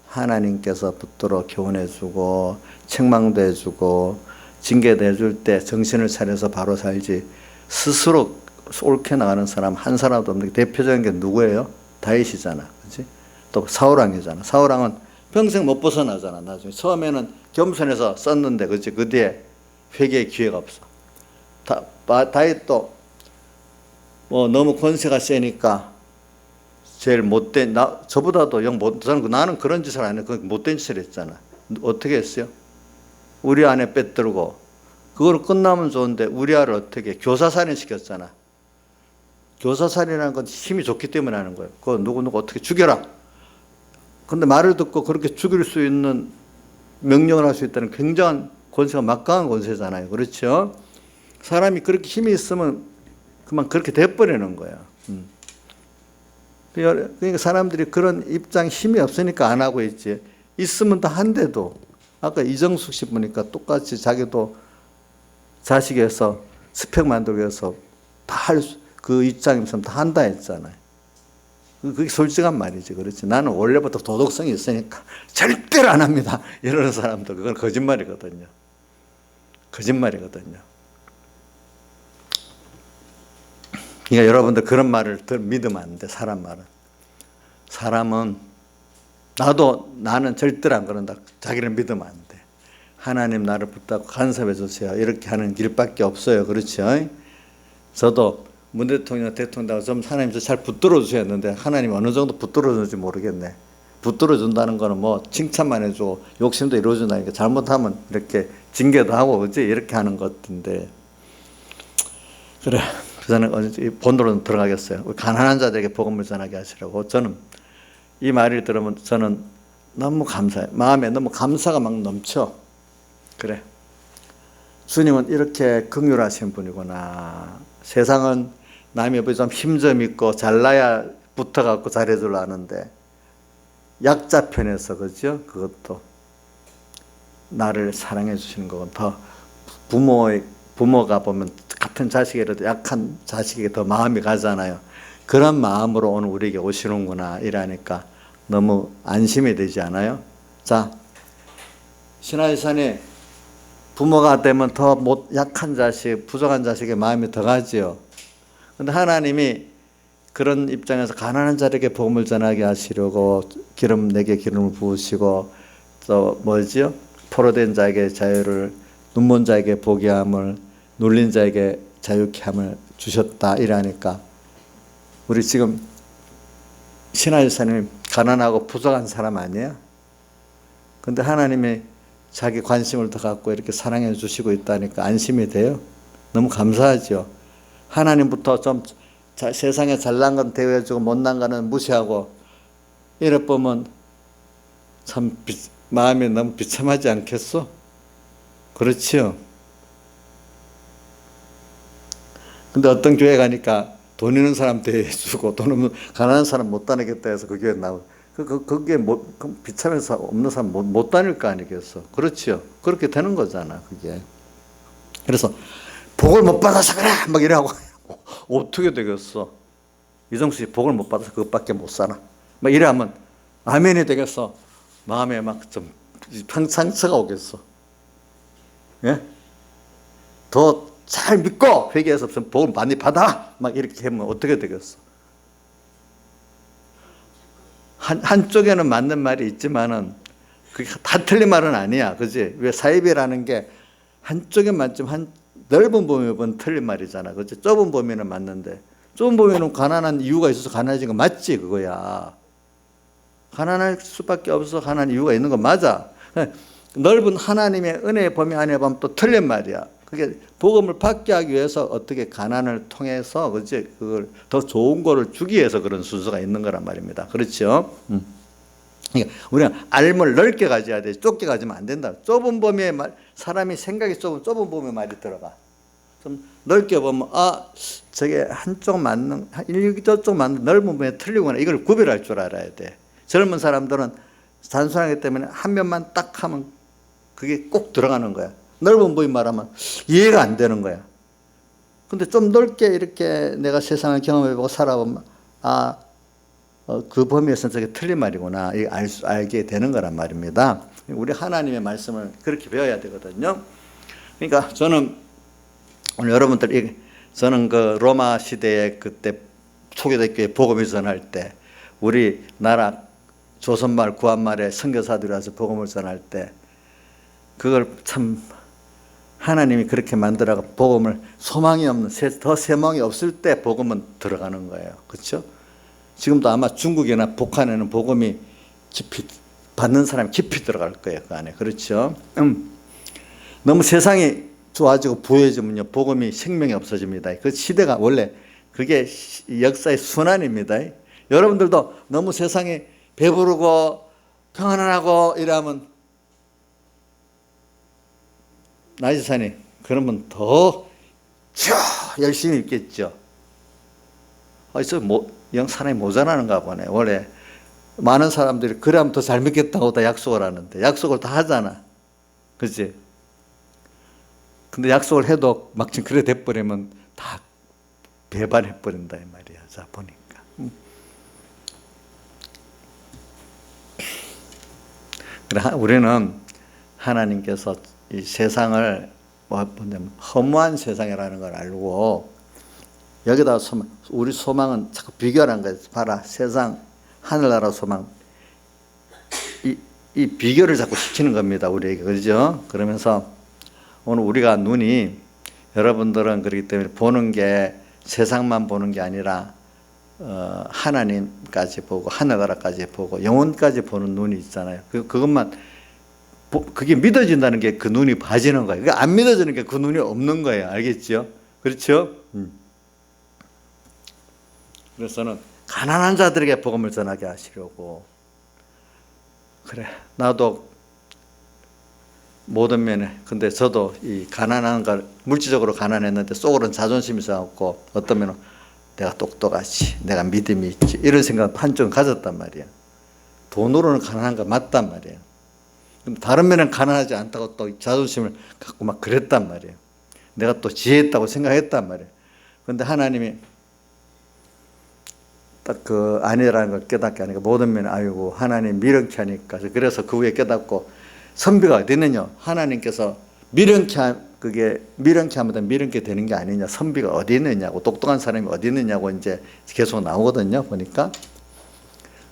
하나님께서 붙들어 교훈해주고 책망도 해주고 징계도 해줄 때 정신을 차려서 바로 살지 스스로 옳게 나가는 사람 한 사람도 없는 게 대표적인 게 누구예요? 다윗이잖아. 그렇지? 또 사울왕이잖아. 사울왕은 평생 못 벗어나잖아. 나중에 처음에는 겸손해서 썼는데 그렇지? 그 뒤에 회개의 기회가 없어. 다윗도 뭐 너무 권세가 세니까 제일 못된 저보다도 나는 그런 짓을 안 해. 그 못된 짓을 했잖아. 어떻게 했어요? 우리아내 빼뜨리고 그걸 끝나면 좋은데 우리아를 어떻게 교사살인 시켰잖아. 교사살인이라는 건 힘이 좋기 때문에 하는 거예요. 그거 누구 어떻게 죽여라. 근데 말을 듣고 그렇게 죽일 수 있는 명령을 할 수 있다는 굉장한 권세가 막강한 권세잖아요. 그렇죠? 사람이 그렇게 힘이 있으면 그만 그렇게 돼버리는 거야. 그러니까 사람들이 그런 입장 힘이 없으니까 안 하고 있지. 있으면 다 한데도 아까 이정숙 씨 보니까 똑같이 자기도 자식에서 스펙 만들기 위해서 다 그 입장에서 다 한다 했잖아요. 그게 솔직한 말이지. 그렇지. 나는 원래부터 도덕성이 있으니까 절대로 안 합니다. 이러는 사람도 그건 거짓말이거든요. 거짓말이거든요. 그러니까 여러분들 그런 말을 믿으면 안 돼. 사람 말은. 사람은 나는 절대로 안 그런다. 자기를 믿으면 안 돼. 하나님 나를 붙잡고 간섭해 주세요. 이렇게 하는 길밖에 없어요. 그렇죠? 저도 문 대통령 좀 하나님 저 잘 붙들어 주셔야 했는데 하나님 어느 정도 붙들어 주는지 모르겠네. 붙들어 준다는 거는 뭐 칭찬만 해주고 욕심도 이루어준다니까 잘못하면 이렇게 징계도 하고 그지 이렇게 하는 것인데 그래. 저는 본론으로 들어가겠어요. 가난한 자들에게 복음을 전하게 하시라고. 저는 이 말을 들으면 저는 너무 감사해요. 마음에 너무 감사가 막 넘쳐. 그래. 주님은 이렇게 긍휼하신 분이구나. 세상은 남이 옆에 좀 힘 좀 있고 잘나야 붙어갖고 잘해주려 하는데 약자 편에서 그죠? 그것도 나를 사랑해 주시는 거고 더 부모가 보면 같은 자식이라도 약한 자식에게 더 마음이 가잖아요. 그런 마음으로 오늘 우리에게 오시는구나 이러니까 너무 안심이 되지 않아요? 자, 신하유산에 부모가 되면 더 약한 자식, 부족한 자식의 마음이 더 가지요. 그런데 하나님이 그런 입장에서 가난한 자에게 복음을 전하게 하시려고 내게 기름을 부으시고 또 뭐지요? 포로된 자에게 자유를, 눈먼 자에게 보게 함을, 눌린 자에게 자유케 함을 주셨다 이러니까 우리 지금 신하유산님 가난하고 부족한 사람 아니에요? 근데 하나님이 자기 관심을 더 갖고 이렇게 사랑해 주시고 있다니까 안심이 돼요. 너무 감사하죠. 하나님부터 좀 세상에 잘난 건 대우해주고 못난 거는 무시하고 이래 보면 참 마음이 너무 비참하지 않겠어? 그렇지요. 근데 어떤 교회 가니까 돈 있는 사람 대해주고 돈 없는 가난한 사람 못 다니겠다 해서 그 교회 나오고 그게 비참해서 없는 사람 못 다닐 거 아니겠어. 그렇지요. 그렇게 되는 거잖아, 그게. 그래서 복을 못 받아서 그래! 막 이래하고 어떻게 되겠어? 이정수 씨 복을 못 받아서 그것밖에 못 사나? 막 이래 하면 아멘이 되겠어. 마음에 막 좀 상처가 오겠어. 예? 더 잘 믿고 회개해서 복을 많이 받아. 막 이렇게 하면 어떻게 되겠어? 한쪽에는 맞는 말이 있지만은 그게 다 틀린 말은 아니야. 그지? 왜 사입이라는 게 한쪽에 맞지만 넓은 범위는 틀린 말이잖아. 그지? 좁은 범위는 맞는데 좁은 범위는 가난한 이유가 있어서 가난해진 거 맞지? 그거야. 가난할 수밖에 없어. 가난한 이유가 있는 거 맞아. 넓은 하나님의 은혜의 범위 안에 보면 또 틀린 말이야. 그게 복음을 받게 하기 위해서 어떻게 가난을 통해서 그지? 그걸 더 좋은 거를 주기 위해서 그런 순서가 있는 거란 말입니다. 그렇죠? 그러니까 우리는 알을 넓게 가져야 돼. 좁게 가지면 안 된다. 좁은 범위에 사람이 생각이 좁은 범위에 말이 들어가. 좀 넓게 보면 저게 한쪽 맞는 저쪽 맞는 넓은 범위에 틀리구나. 이걸 구별할 줄 알아야 돼. 젊은 사람들은 단순하기 때문에 한 면만 딱 하면 그게 꼭 들어가는 거야. 넓은 범위 말하면 이해가 안 되는 거야. 근데 좀 넓게 이렇게 내가 세상을 경험해보고 살아보면 그 범위에서는 저게 틀린 말이구나. 이거 알게 되는 거란 말입니다. 우리 하나님의 말씀을 그렇게 배워야 되거든요. 그러니까 저는 오늘 여러분들 저는 그 로마 시대에 그때 초기대교회 복음을 전할 때 우리 나라 조선말 구한말에 선교사들이 와서 복음을 전할 때 그걸 참 하나님이 그렇게 만들어가 복음을 소망이 없는 더 세망이 없을 때 복음은 들어가는 거예요. 그렇죠? 지금도 아마 중국이나 북한에는 복음이 깊이 받는 사람이 깊이 들어갈 거예요. 그 안에. 그렇죠? 너무 세상이 좋아지고 부유해지면요 복음이 생명이 없어집니다. 그 시대가 원래 그게 역사의 순환입니다. 여러분들도 너무 세상에 배부르고 평안하고 이러면 나지사님 그러면 더 열심히 읽겠죠. 사람이 모자라는가 보네. 원래 많은 사람들이 그러면 더 잘 믿겠다고 다 약속을 하는데 약속을 다 하잖아. 그렇지? 근데 약속을 해도 막상 그래 돼버리면 다 배반해버린다 이 말이야. 자 보니까 그래 우리는 하나님께서 이 세상을 허무한 세상이라는 걸 알고 여기다 우리 소망은 자꾸 비교하는 거예요. 봐라 세상 하늘나라 소망 이 비교를 자꾸 시키는 겁니다. 우리에게. 그렇죠? 그러면서 오늘 우리가 눈이 여러분들은 그렇기 때문에 보는 게 세상만 보는 게 아니라 하나님까지 보고 하늘나라까지 보고 영혼까지 보는 눈이 있잖아요. 그것만 그게 믿어진다는 게 그 눈이 봐지는 거예요. 그러니까 안 믿어지는 게 그 눈이 없는 거예요. 알겠죠? 그렇죠? 그래서는 가난한 자들에게 복음을 전하게 하시려고 그래 나도 모든 면에 근데 저도 이 가난한 걸 물질적으로 가난했는데 속으로는 자존심이 있어갖고 어떤 면은 내가 똑똑하지 내가 믿음이 있지 이런 생각 한쪽은 가졌단 말이야. 돈으로는 가난한 거 맞단 말이야. 근데 다른 면은 가난하지 않다고 또 자존심을 갖고 막 그랬단 말이에요. 내가 또 지혜했다고 생각했단 말이에요. 그런데 하나님이 딱 그 아니라는 걸 깨닫게 하니까 모든 면에 아이고 하나님 미련케 하니까 그래서 그 후에 깨닫고 선비가 어디 있느냐 하나님께서 미련케 하면 미련케 되는 게 아니냐 선비가 어디 있느냐고 똑똑한 사람이 어디 있느냐고 이제 계속 나오거든요 보니까.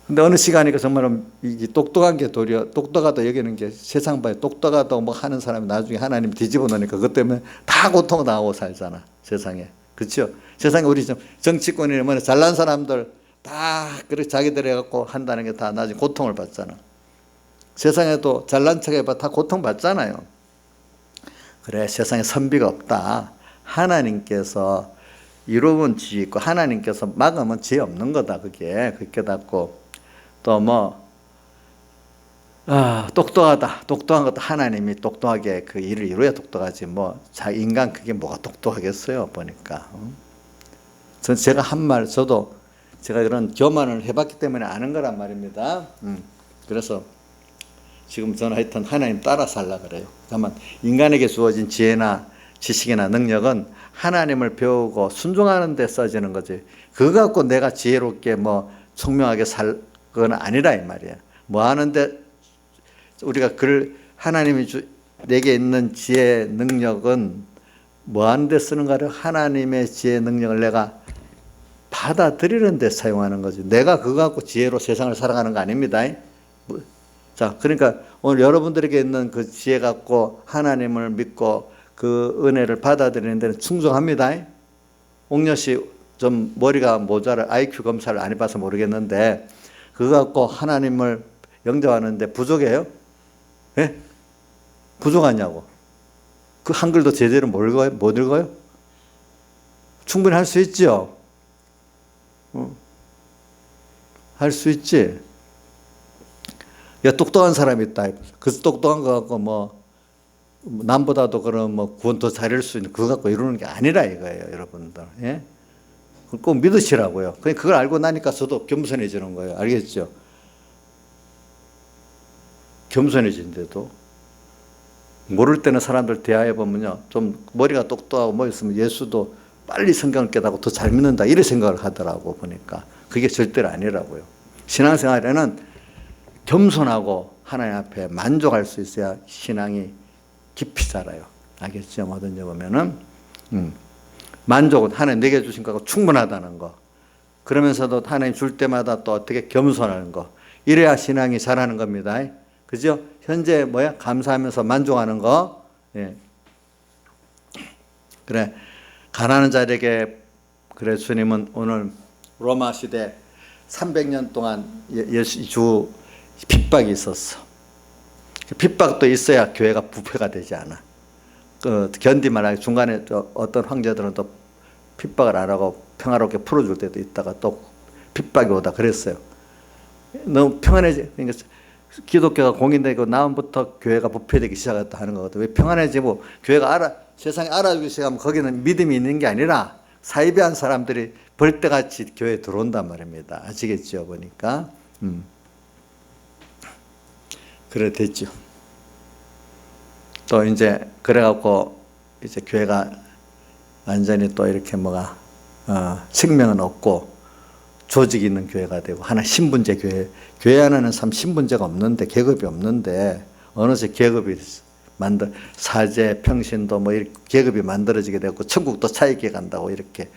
근데 어느 시간이니까 정말 이 똑똑한 게 도리어 똑똑하다 여기는 게 세상 봐요. 똑똑하다고 뭐 하는 사람이 나중에 하나님 뒤집어 놓으니까 그것 때문에 다 고통 당하고 살잖아 세상에. 그렇죠? 세상에 우리 정치권이나 뭐 잘난 사람들 다 그렇게 자기들 해갖고 한다는 게 다 나중에 고통을 받잖아. 세상에도 잘난 척 해봐 다 고통 받잖아요. 그래 세상에 선비가 없다. 하나님께서 이루면 지혜 있고 하나님께서 막으면 지혜 없는 거다. 그게 깨닫고 또 똑똑하다. 똑똑한 것도 하나님이 똑똑하게 그 일을 이루어야 똑똑하지 인간 그게 뭐가 똑똑하겠어요 보니까. 제가 한 말 저도 제가 이런 교만을 해봤기 때문에 아는 거란 말입니다. 그래서 지금 저는 하여튼 하나님 따라 살라 그래요. 다만 인간에게 주어진 지혜나 지식이나 능력은 하나님을 배우고 순종하는 데 써지는 거지. 그거 갖고 내가 지혜롭게 총명하게 살 건 아니라 이 말이야. 뭐 하는데 우리가 하나님이 내게 있는 지혜 능력은 뭐 하는 데 쓰는가를 하나님의 지혜 능력을 내가 받아들이는 데 사용하는 거지. 내가 그거 갖고 지혜로 세상을 살아가는 거 아닙니다. 자, 그러니까 오늘 여러분들에게 있는 그 지혜 갖고 하나님을 믿고 그 은혜를 받아들이는 데는 충성합니다. 옥녀 씨 좀 머리가 모자라 IQ 검사를 안 해봐서 모르겠는데 그거 갖고 하나님을 영접하는데 부족해요? 예? 부족하냐고. 그 한글도 제대로 못 읽어요? 충분히 할 수 있죠? 할 수 있지? 야, 똑똑한 사람이 있다. 그 똑똑한 거 갖고 뭐, 남보다도 그럼 뭐 구원 더 잘할 수 있는 그거 갖고 이루는 게 아니라 이거예요, 여러분들. 예? 꼭 믿으시라고요. 그걸 알고 나니까 저도 겸손해지는 거예요. 알겠죠? 겸손해진데도. 모를 때는 사람들 대화해 보면요. 좀 머리가 똑똑하고 뭐 있으면 예수도 빨리 성경을 깨닫고 더 잘 믿는다. 이런 생각을 하더라고 보니까. 그게 절대로 아니라고요. 신앙생활에는 겸손하고 하나님 앞에 만족할 수 있어야 신앙이 깊이 자라요. 알겠죠? 뭐든지 보면은. 만족은 하나님 내게 주신 거하고 충분하다는 거. 그러면서도 하나님 줄 때마다 또 어떻게 겸손하는 거. 이래야 신앙이 자라는 겁니다. 그죠? 현재 감사하면서 만족하는 거. 예. 그래. 가난한 자에게 그래 주님은 오늘 로마 시대 300년 동안 주 핍박이 있었어. 핍박도 있어야 교회가 부패가 되지 않아. 견디만 중간에 어떤 황제들은 또 핍박을 안 하고 평화롭게 풀어줄 때도 있다가 또 핍박이 오다 그랬어요. 너무 평안해지니까 기독교가 공인되고 나음부터 교회가 부패되기 시작했다 하는 거거든. 왜 평안해지고 교회가 세상에 알아주기 시작하면 거기는 믿음이 있는 게 아니라 사이비한 사람들이 벌떼같이 교회에 들어온단 말입니다. 아시겠죠? 보니까. 그래 됐죠. 또 이제 그래갖고 이제 교회가 완전히 또 이렇게 생명은 없고 조직이 있는 교회가 되고 하나 신분제 교회 하나는 참 신분제가 없는데 계급이 없는데 어느새 계급이 사제 평신도 뭐 이렇게 계급이 만들어지게 되고 천국도 차이게 간다고 이렇게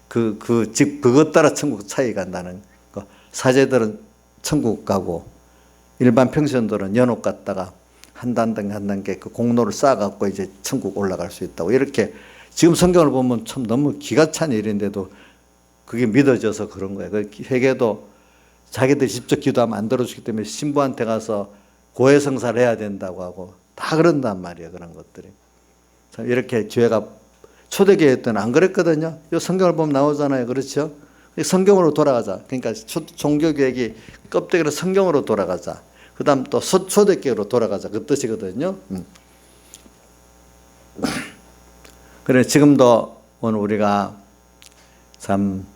그것 따라 천국 차이 간다는 거. 사제들은 천국 가고 일반 평신들은 연옥 갔다가 한 단계 그 공로를 쌓아갖고 이제 천국 올라갈 수 있다고 이렇게 지금 성경을 보면 참 너무 기가 찬 일인데도 그게 믿어져서 그런 거예요. 그 회개도 자기들이 직접 기도하면 안 들어주기 때문에 신부한테 가서 고해성사를 해야 된다고 하고 다 그런단 말이에요. 그런 것들이. 참 이렇게 교회가 초대교회 때는 안 그랬거든요. 이 성경을 보면 나오잖아요. 그렇죠? 성경으로 돌아가자. 그러니까 종교개혁이 껍데기로 성경으로 돌아가자. 그 다음 또 초대교회로 돌아가자. 그 뜻이거든요. 그래, 지금도 오늘 우리가 참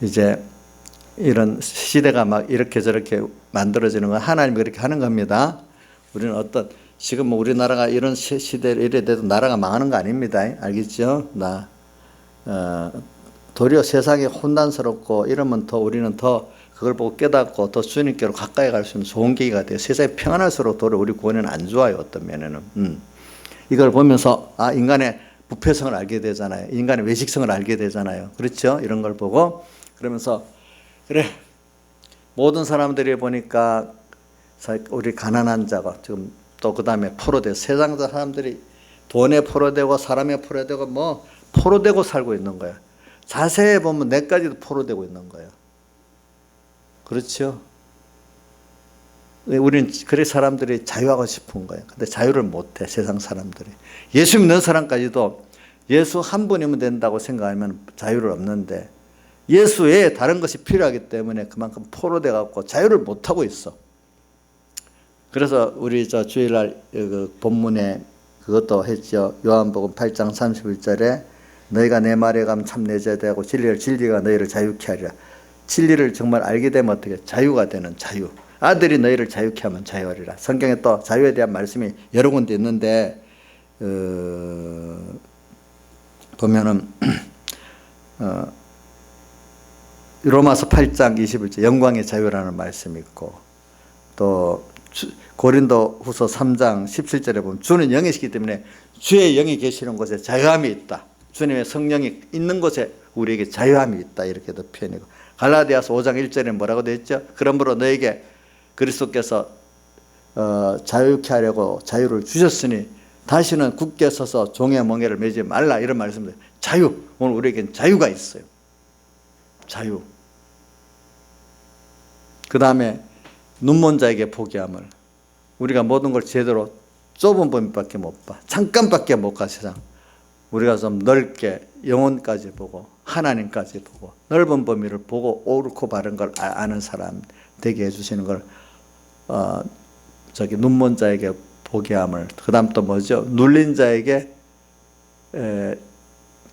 이제 이런 시대가 막 이렇게 저렇게 만들어지는 건 하나님이 그렇게 하는 겁니다. 우리는 지금 우리나라가 이런 시대를 이래 돼도 나라가 망하는 거 아닙니다. 알겠죠? 도리어 세상이 혼란스럽고 이러면 더 우리는 더 그걸 보고 깨닫고 더 주님께로 가까이 갈 수 있는 좋은 계기가 돼요. 세상이 평안할수록 도리어 우리 구원에는 안 좋아요. 어떤 면에는. 이걸 보면서 인간의 부패성을 알게 되잖아요. 인간의 외식성을 알게 되잖아요. 그렇죠? 이런 걸 보고 그러면서 그래 모든 사람들이 보니까 우리 가난한 자가 지금 또 그 다음에 포로되고 세상 사람들이 돈에 포로되고 사람에 포로되고 뭐 포로되고 살고 있는 거야. 자세히 보면 내까지도 포로되고 있는 거예요. 그렇죠? 우리는 그래 사람들이 자유하고 싶은 거예요. 근데 자유를 못해 세상 사람들이. 예수 믿는 사람까지도 예수 한 분이면 된다고 생각하면 자유를 없는데 예수 외에 다른 것이 필요하기 때문에 그만큼 포로돼 갖고 자유를 못하고 있어. 그래서 우리 주일날 그 본문에 그것도 했죠. 요한복음 8장 31절에 너희가 내 말에 가면 참 내 제자되고 진리가 너희를 자유케 하리라. 진리를 정말 알게 되면 어떻게 자유가 되는 자유. 아들이 너희를 자유케 하면 자유하리라. 성경에 또 자유에 대한 말씀이 여러 군데 있는데 보면은 로마서 8장 21절 영광의 자유라는 말씀이 있고 또 고린도후서 3장 17절에 보면 주는 영이시기 때문에 주의 영이 계시는 곳에 자유함이 있다. 주님의 성령이 있는 곳에 우리에게 자유함이 있다. 이렇게도 표현이고, 갈라디아서 5장 1절에 뭐라고 되어 있죠? 그러므로 너에게 그리스도께서 자유케 하려고 자유를 주셨으니 다시는 굳게 서서 종의 멍에를 매지 말라. 이런 말씀입니다. 자유. 오늘 우리에겐 자유가 있어요. 자유. 그 다음에 눈먼 자에게 포기함을. 우리가 모든 걸 제대로 좁은 범위밖에 못 봐. 잠깐밖에 못 가, 세상. 우리가 좀 넓게 영혼까지 보고 하나님까지 보고 넓은 범위를 보고 옳고 바른 걸 아는 사람 되게 해주시는 걸 눈먼 자에게 포기함을. 그 다음 또 뭐죠? 눌린 자에게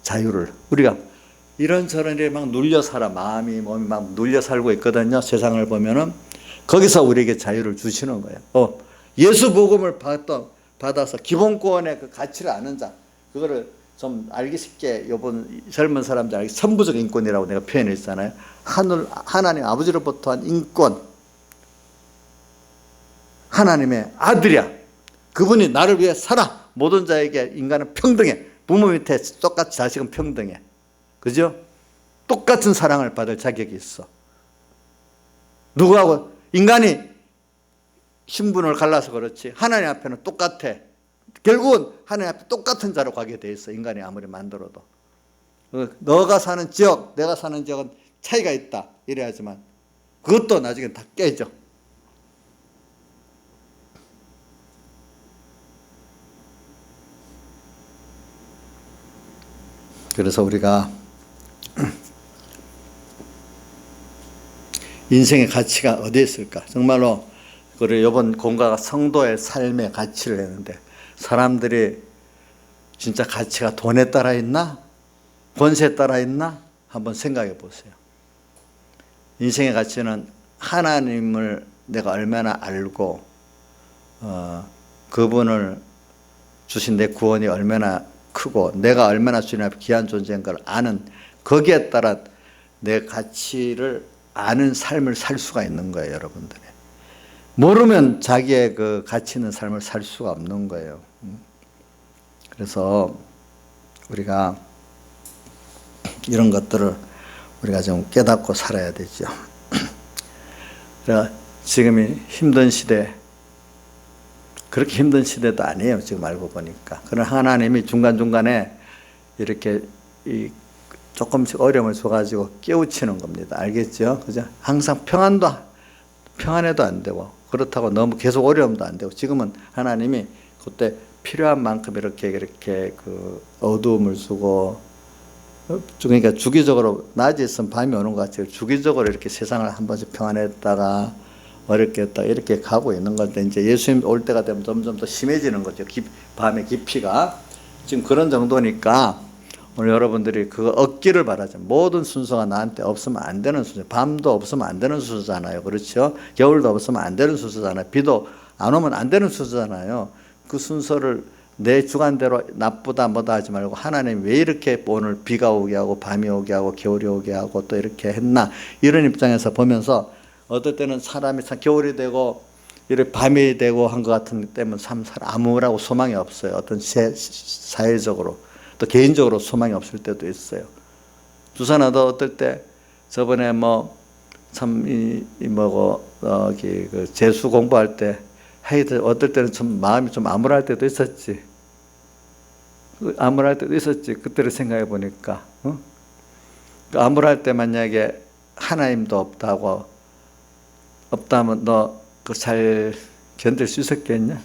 자유를. 우리가 이런저런 일에 막 눌려 살아. 마음이 몸이 막 눌려 살고 있거든요. 세상을 보면은. 거기서 우리에게 자유를 주시는 거예요. 예수 복음을 받아서 기본권의 그 가치를 아는 자, 그거를 좀 알기 쉽게 요번 젊은 사람들 알기 선부적 인권이라고 내가 표현했잖아요. 하나님 아버지로부터 한 인권. 하나님의 아들이야. 그분이 나를 위해 살아. 모든 자에게 인간은 평등해. 부모 밑에 똑같이 자식은 평등해. 그죠? 똑같은 사랑을 받을 자격이 있어. 누구하고? 인간이 신분을 갈라서 그렇지 하나님 앞에는 똑같아. 결국은 하나님 앞에 똑같은 자로 가게 돼 있어. 인간이 아무리 만들어도. 너가 사는 지역, 내가 사는 지역은 차이가 있다. 이래야지만 그것도 나중에 다 깨져. 그래서 우리가 인생의 가치가 어디에 있을까? 정말로 그리고 이번 공가가 성도의 삶의 가치를 내는데 사람들이 진짜 가치가 돈에 따라 있나? 권세에 따라 있나? 한번 생각해 보세요. 인생의 가치는 하나님을 내가 얼마나 알고 그분을 주신 내 구원이 얼마나 크고 내가 얼마나 주님 앞에 귀한 존재인 걸 아는 거기에 따라 내 가치를 아는 삶을 살 수가 있는 거예요, 여러분들이. 모르면 자기의 그 가치 있는 삶을 살 수가 없는 거예요. 그래서 우리가 이런 것들을 우리가 좀 깨닫고 살아야 되죠. 그러니까 지금이 힘든 시대, 그렇게 힘든 시대도 아니에요, 지금 알고 보니까. 그러나 하나님이 중간중간에 이렇게 조금씩 어려움을 줘가지고 깨우치는 겁니다. 알겠죠? 그죠? 항상 평안해도 안 되고, 그렇다고 너무 계속 어려움도 안 되고, 지금은 하나님이 그때 필요한 만큼 이렇게 그 어두움을 주고, 그러니까 주기적으로 낮이 있으면 밤이 오는 것 같아요. 주기적으로 이렇게 세상을 한 번씩 평안했다가 어렵게 했다가 이렇게 가고 있는 건데, 이제 예수님 올 때가 되면 점점 더 심해지는 거죠. 밤의 깊이가. 지금 그런 정도니까 오늘 여러분들이 그거 얻기를 바라죠. 모든 순서가 나한테 없으면 안 되는 순서. 밤도 없으면 안 되는 순서잖아요. 그렇죠? 겨울도 없으면 안 되는 순서잖아요. 비도 안 오면 안 되는 순서잖아요. 그 순서를 내 주관대로 나쁘다 뭐다 하지 말고 하나님 왜 이렇게 오늘 비가 오게 하고 밤이 오게 하고 겨울이 오게 하고 또 이렇게 했나, 이런 입장에서 보면서 어떨 때는 사람이 참 겨울이 되고 이렇게 밤이 되고 한 것 같은 때문에 참 아무라고 소망이 없어요. 어떤 사회적으로 또 개인적으로 소망이 없을 때도 있어요. 주산아도 어떨 때 저번에 그 재수 공부할 때 어떨 때는 좀 마음이 좀 암울할 때도 있었지. 암울할 때도 있었지. 그때를 생각해 보니까 암울할 때 만약에 하나님도 없다면 너 그 잘 견딜 수 있었겠냐?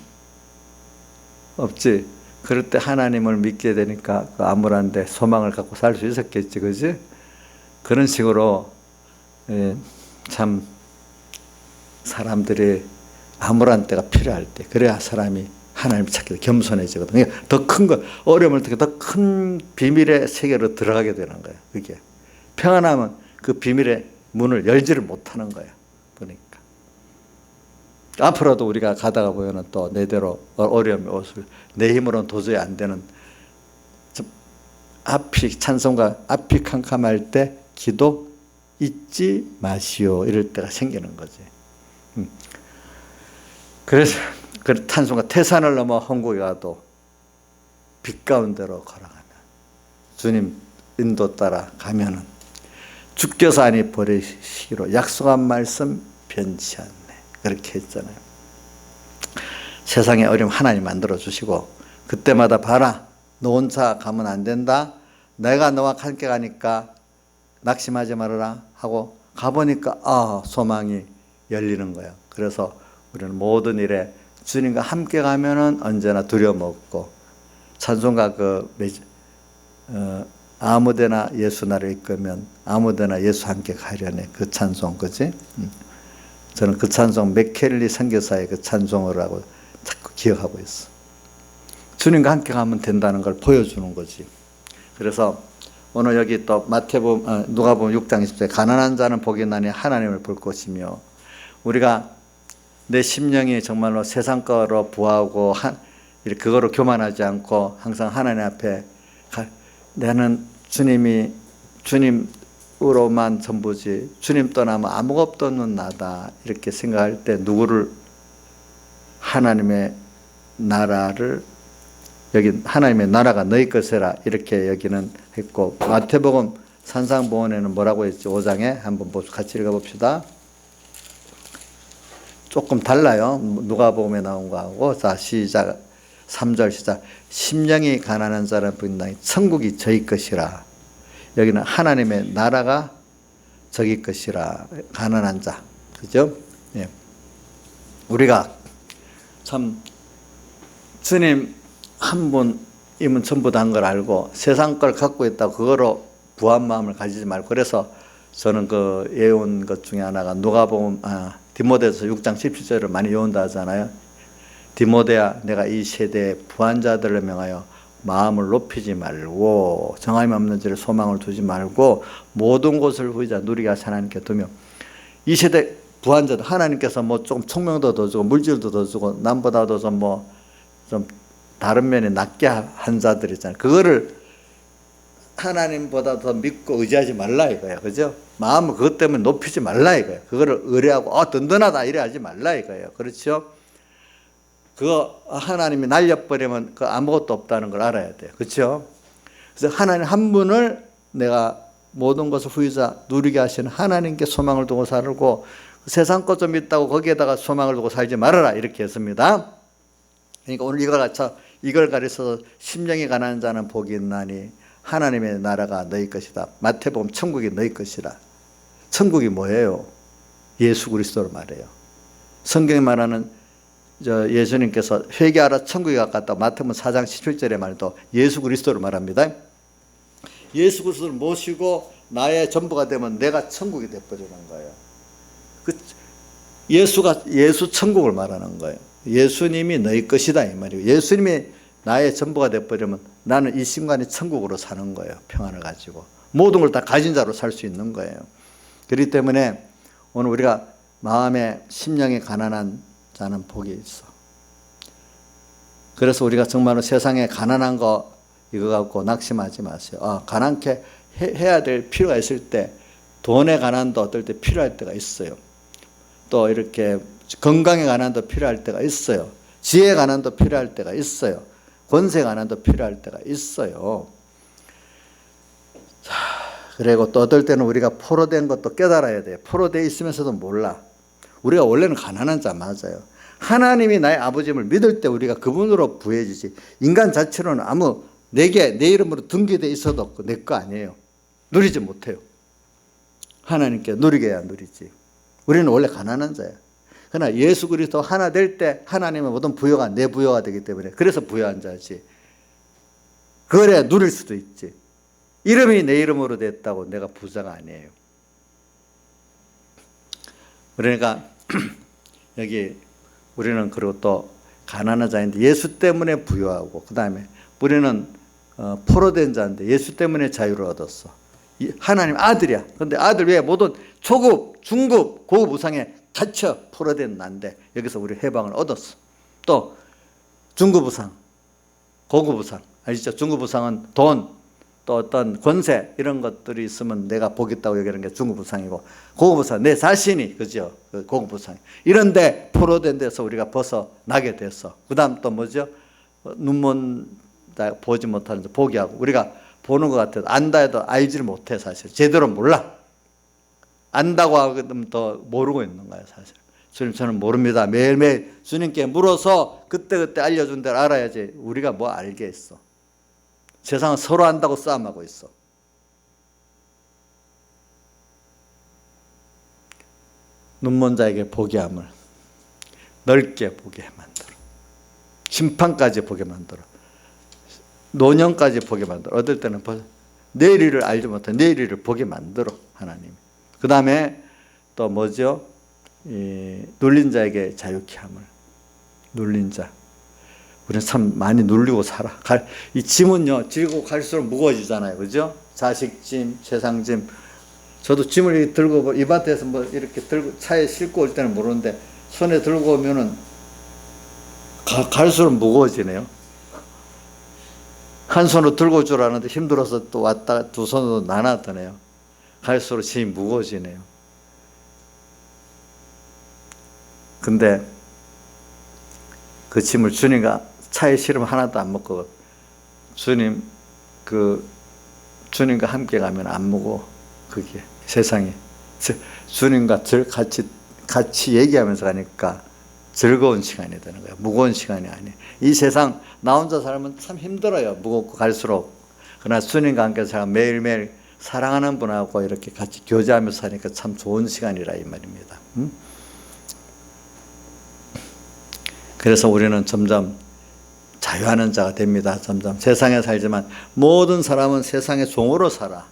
없지. 그럴 때 하나님을 믿게 되니까 그 암울한데 소망을 갖고 살 수 있었겠지, 그지? 그런 식으로 참 사람들이 암울한 때가 필요할 때, 그래야 사람이 하나님을 찾게 겸손해지거든요. 더 큰 거, 어려움을 통해 더 큰 비밀의 세계로 들어가게 되는 거예요. 그게 평안하면 그 비밀의 문을 열지를 못하는 거예요. 보니까 앞으로도 우리가 가다가 보면은 또 내대로 어려움이 오실, 내 힘으로는 도저히 안 되는, 찬송가 앞이 캄캄할 때 기도 잊지 마시오, 이럴 때가 생기는 거지. 그래서 그 찬송가 태산을 넘어 홍국에 가도 빛 가운데로 걸어가면 주님 인도 따라 가면은 주께서 아니 버리시기로 약속한 말씀 변치 않네. 그렇게 했잖아요. 세상의 어려움 하나님 만들어 주시고 그때마다 봐라. 너 혼자 가면 안 된다. 내가 너와 함께 가니까 낙심하지 말아라 하고 가보니까 소망이 열리는 거예요. 그래서 우리는 모든 일에 주님과 함께 가면은 언제나 두려움 없고 찬송가 아무데나 예수 나를 이끌면 아무데나 예수 함께 가려네. 그 찬송, 그지? 저는 그 찬송 맥켈리 선교사의 그 찬송을 하고 자꾸 기억하고 있어. 주님과 함께 가면 된다는 걸 보여주는 거지. 그래서 오늘 여기 또 누가복음 6장 20절에 가난한 자는 복이 있나니 하나님을 볼 것이며, 우리가 내 심령이 정말로 세상 거로 부하고 그거로 교만하지 않고 항상 하나님 앞에 나는 주님으로만 전부지 주님 떠나면 아무것도 없는 나다 이렇게 생각할 때 누구를 하나님의 나라를 여기 하나님의 나라가 너희 것이라 이렇게 여기는 했고, 마태복음 산상보훈에는 뭐라고 했지? 5장에 한번 같이 읽어봅시다. 조금 달라요. 누가복음에 나온 거하고. 자, 시작. 3절 시작. 심령이 가난한 자는 분당이 천국이 저희 것이라. 여기는 하나님의 나라가 저기 것이라. 가난한 자. 그죠? 예. 우리가 참 주님 한 분이면 전부 다 한 걸 알고 세상 걸 갖고 있다고 그거로 부한 마음을 가지지 말고, 그래서 저는 그 외운 것 중에 하나가 누가복음 디모데서 6장 17절을 많이 외운다 하잖아요. 디모데야, 내가 이 세대의 부한 자들을 명하여 마음을 높이지 말고 정함이 없는 죄를 소망을 두지 말고 모든 것을 후이자 누리게 하신 하나님께 두며. 이 세대 부한 자들 하나님께서 뭐 조금 총명도 더 주고 물질도 더 주고 남보다도 좀 다른 면에 낮게 한 자들 있잖아요. 그거를 하나님보다 더 믿고 의지하지 말라 이거예요. 그죠? 마음을 그것 때문에 높이지 말라 이거예요. 그거를 의뢰하고 든든하다 이래 하지 말라 이거예요. 그렇죠? 그거 하나님이 날려버리면 그 아무것도 없다는 걸 알아야 돼요. 그렇죠? 그래서 하나님 한 분을 내가 모든 것을 후이자 누리게 하시는 하나님께 소망을 두고 살고, 세상 것 좀 있다고 거기에다가 소망을 두고 살지 말아라 이렇게 했습니다. 그러니까 오늘 이걸 가리켜서 심령이 가난한 자는 복이 있나니 하나님의 나라가 너희 것이다. 마태복음 천국이 너희 것이라. 천국이 뭐예요? 예수 그리스도로 말해요. 성경에 말하는 예수님께서 회개하라 천국이 가깝다. 마태복음 4장 17절에 말도 예수 그리스도를 말합니다. 예수 그리스도를 모시고 나의 전부가 되면 내가 천국이 되어버리는 거예요. 예수 천국을 말하는 거예요. 예수님이 너희 것이다 이 말이에요. 예수님이 나의 전부가 되어버리면 나는 이 순간이 천국으로 사는 거예요. 평안을 가지고 모든 걸 다 가진 자로 살 수 있는 거예요. 그렇기 때문에 오늘 우리가 마음에 심령이 가난한 자는 복이 있어. 그래서 우리가 정말로 세상에 가난한 거 이거 갖고 낙심하지 마세요. 가난케 해야 될 필요가 있을 때 돈의 가난도 어떨 때 필요할 때가 있어요. 또 이렇게 건강의 가난도 필요할 때가 있어요. 지혜의 가난도 필요할 때가 있어요. 권세의 가난도 필요할 때가 있어요. 그리고 또 어떨 때는 우리가 포로된 것도 깨달아야 돼요. 포로되어 있으면서도 몰라. 우리가 원래는 가난한 자 맞아요. 하나님이 나의 아버지임을 믿을 때 우리가 그분으로 부해지지, 인간 자체로는 내게 내 이름으로 등기되어 있어도 없고 내 거 아니에요. 누리지 못해요. 하나님께 누리게 해야 누리지. 우리는 원래 가난한 자예요. 그러나 예수 그리스도 하나 될 때 하나님의 모든 부여가 내 부여가 되기 때문에, 그래서 부여한 자지. 그래야 누릴 수도 있지. 이름이 내 이름으로 됐다고 내가 부자가 아니에요. 그러니까 여기 우리는 그리고 또 가난한 자인데 예수 때문에 부여하고, 그 다음에 우리는 포로된 자인데 예수 때문에 자유를 얻었어. 하나님 아들이야. 그런데 아들 외에 모든 초급, 중급, 고급 우상에 갇혀 포로된 난데 여기서 우리 해방을 얻었어. 또 중급 우상, 고급 우상 아시죠? 중급 우상은 돈, 또 어떤 권세 이런 것들이 있으면 내가 복 있다고 여기는 게 중급부상이고, 고급부상 내 자신이, 그죠? 그 고급부상. 이런데 포로된 데서 우리가 벗어나게 됐어. 그 다음 또 뭐죠? 눈먼 보지 못하는 데 보게 하고, 우리가 보는 것 같아도 안다 해도 알지를 못해. 사실 제대로 몰라. 안다고 하거든 더 모르고 있는 거예요. 사실 주님 저는 모릅니다. 매일매일 주님께 물어서 그때그때 알려준 대로 알아야지 우리가 뭐 알겠어. 세상은 서로 안다고 싸움하고 있어. 눈먼 자에게 보게 함을 넓게 보게 만들어, 심판까지 보게 만들어, 노년까지 보게 만들어. 어떨 때는 내일 일을 알지 못해 내일 일을 보게 만들어 하나님. 그 다음에 또 뭐죠? 눌린 자에게 자유케 함을. 눌린 자, 우리는 참 많이 눌리고 살아. 이 짐은요 지고 갈수록 무거워지잖아요, 그죠? 자식 짐, 세상 짐. 저도 짐을 이렇게 들고 이밭에서 뭐 이렇게 들고 차에 싣고 올 때는 모르는데 손에 들고 오면은 갈수록 무거워지네요. 한 손으로 들고 올 줄 아는데 힘들어서 또 왔다 두 손으로 나눠드네요. 갈수록 짐이 무거워지네요. 근데 그 짐을 주님과 차에 실으면 하나도 안 먹고, 주님과 함께 가면 안 무거워. 그게 세상에 주님과 같이 얘기하면서 가니까 즐거운 시간이 되는 거예요. 무거운 시간이 아니에요. 이 세상 나 혼자 살면 참 힘들어요. 무겁고 갈수록. 그러나 주님과 함께 제가 매일매일 사랑하는 분하고 이렇게 같이 교제하면서 사니까 참 좋은 시간이라 이 말입니다. 그래서 우리는 점점 자유하는 자가 됩니다. 점점 세상에 살지만 모든 사람은 세상의 종으로 살아.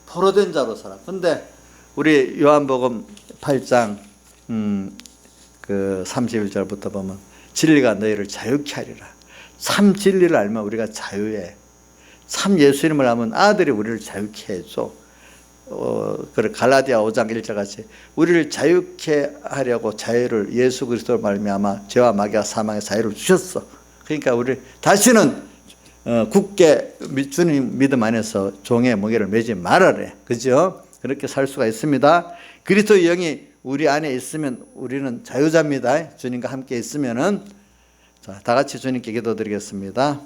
포로된 자로 살아. 근데 우리 요한복음 8장 31절부터 보면 진리가 너희를 자유케 하리라. 참 진리를 알면 우리가 자유해. 참 예수 이름을 알면 아들이 우리를 자유케 해줘. 갈라디아 5장 1절 같이 우리를 자유케 하려고 자유를 예수 그리스도로 말미암아 죄와 마귀와 사망의 자유를 주셨어. 그러니까 우리 다시는 굳게 주님 믿음 안에서 종의 멍에를 매지 말아래. 그죠? 그렇게 살 수가 있습니다. 그리스도의 영이 우리 안에 있으면 우리는 자유자입니다. 주님과 함께 있으면은. 자, 다 같이 주님께 기도드리겠습니다.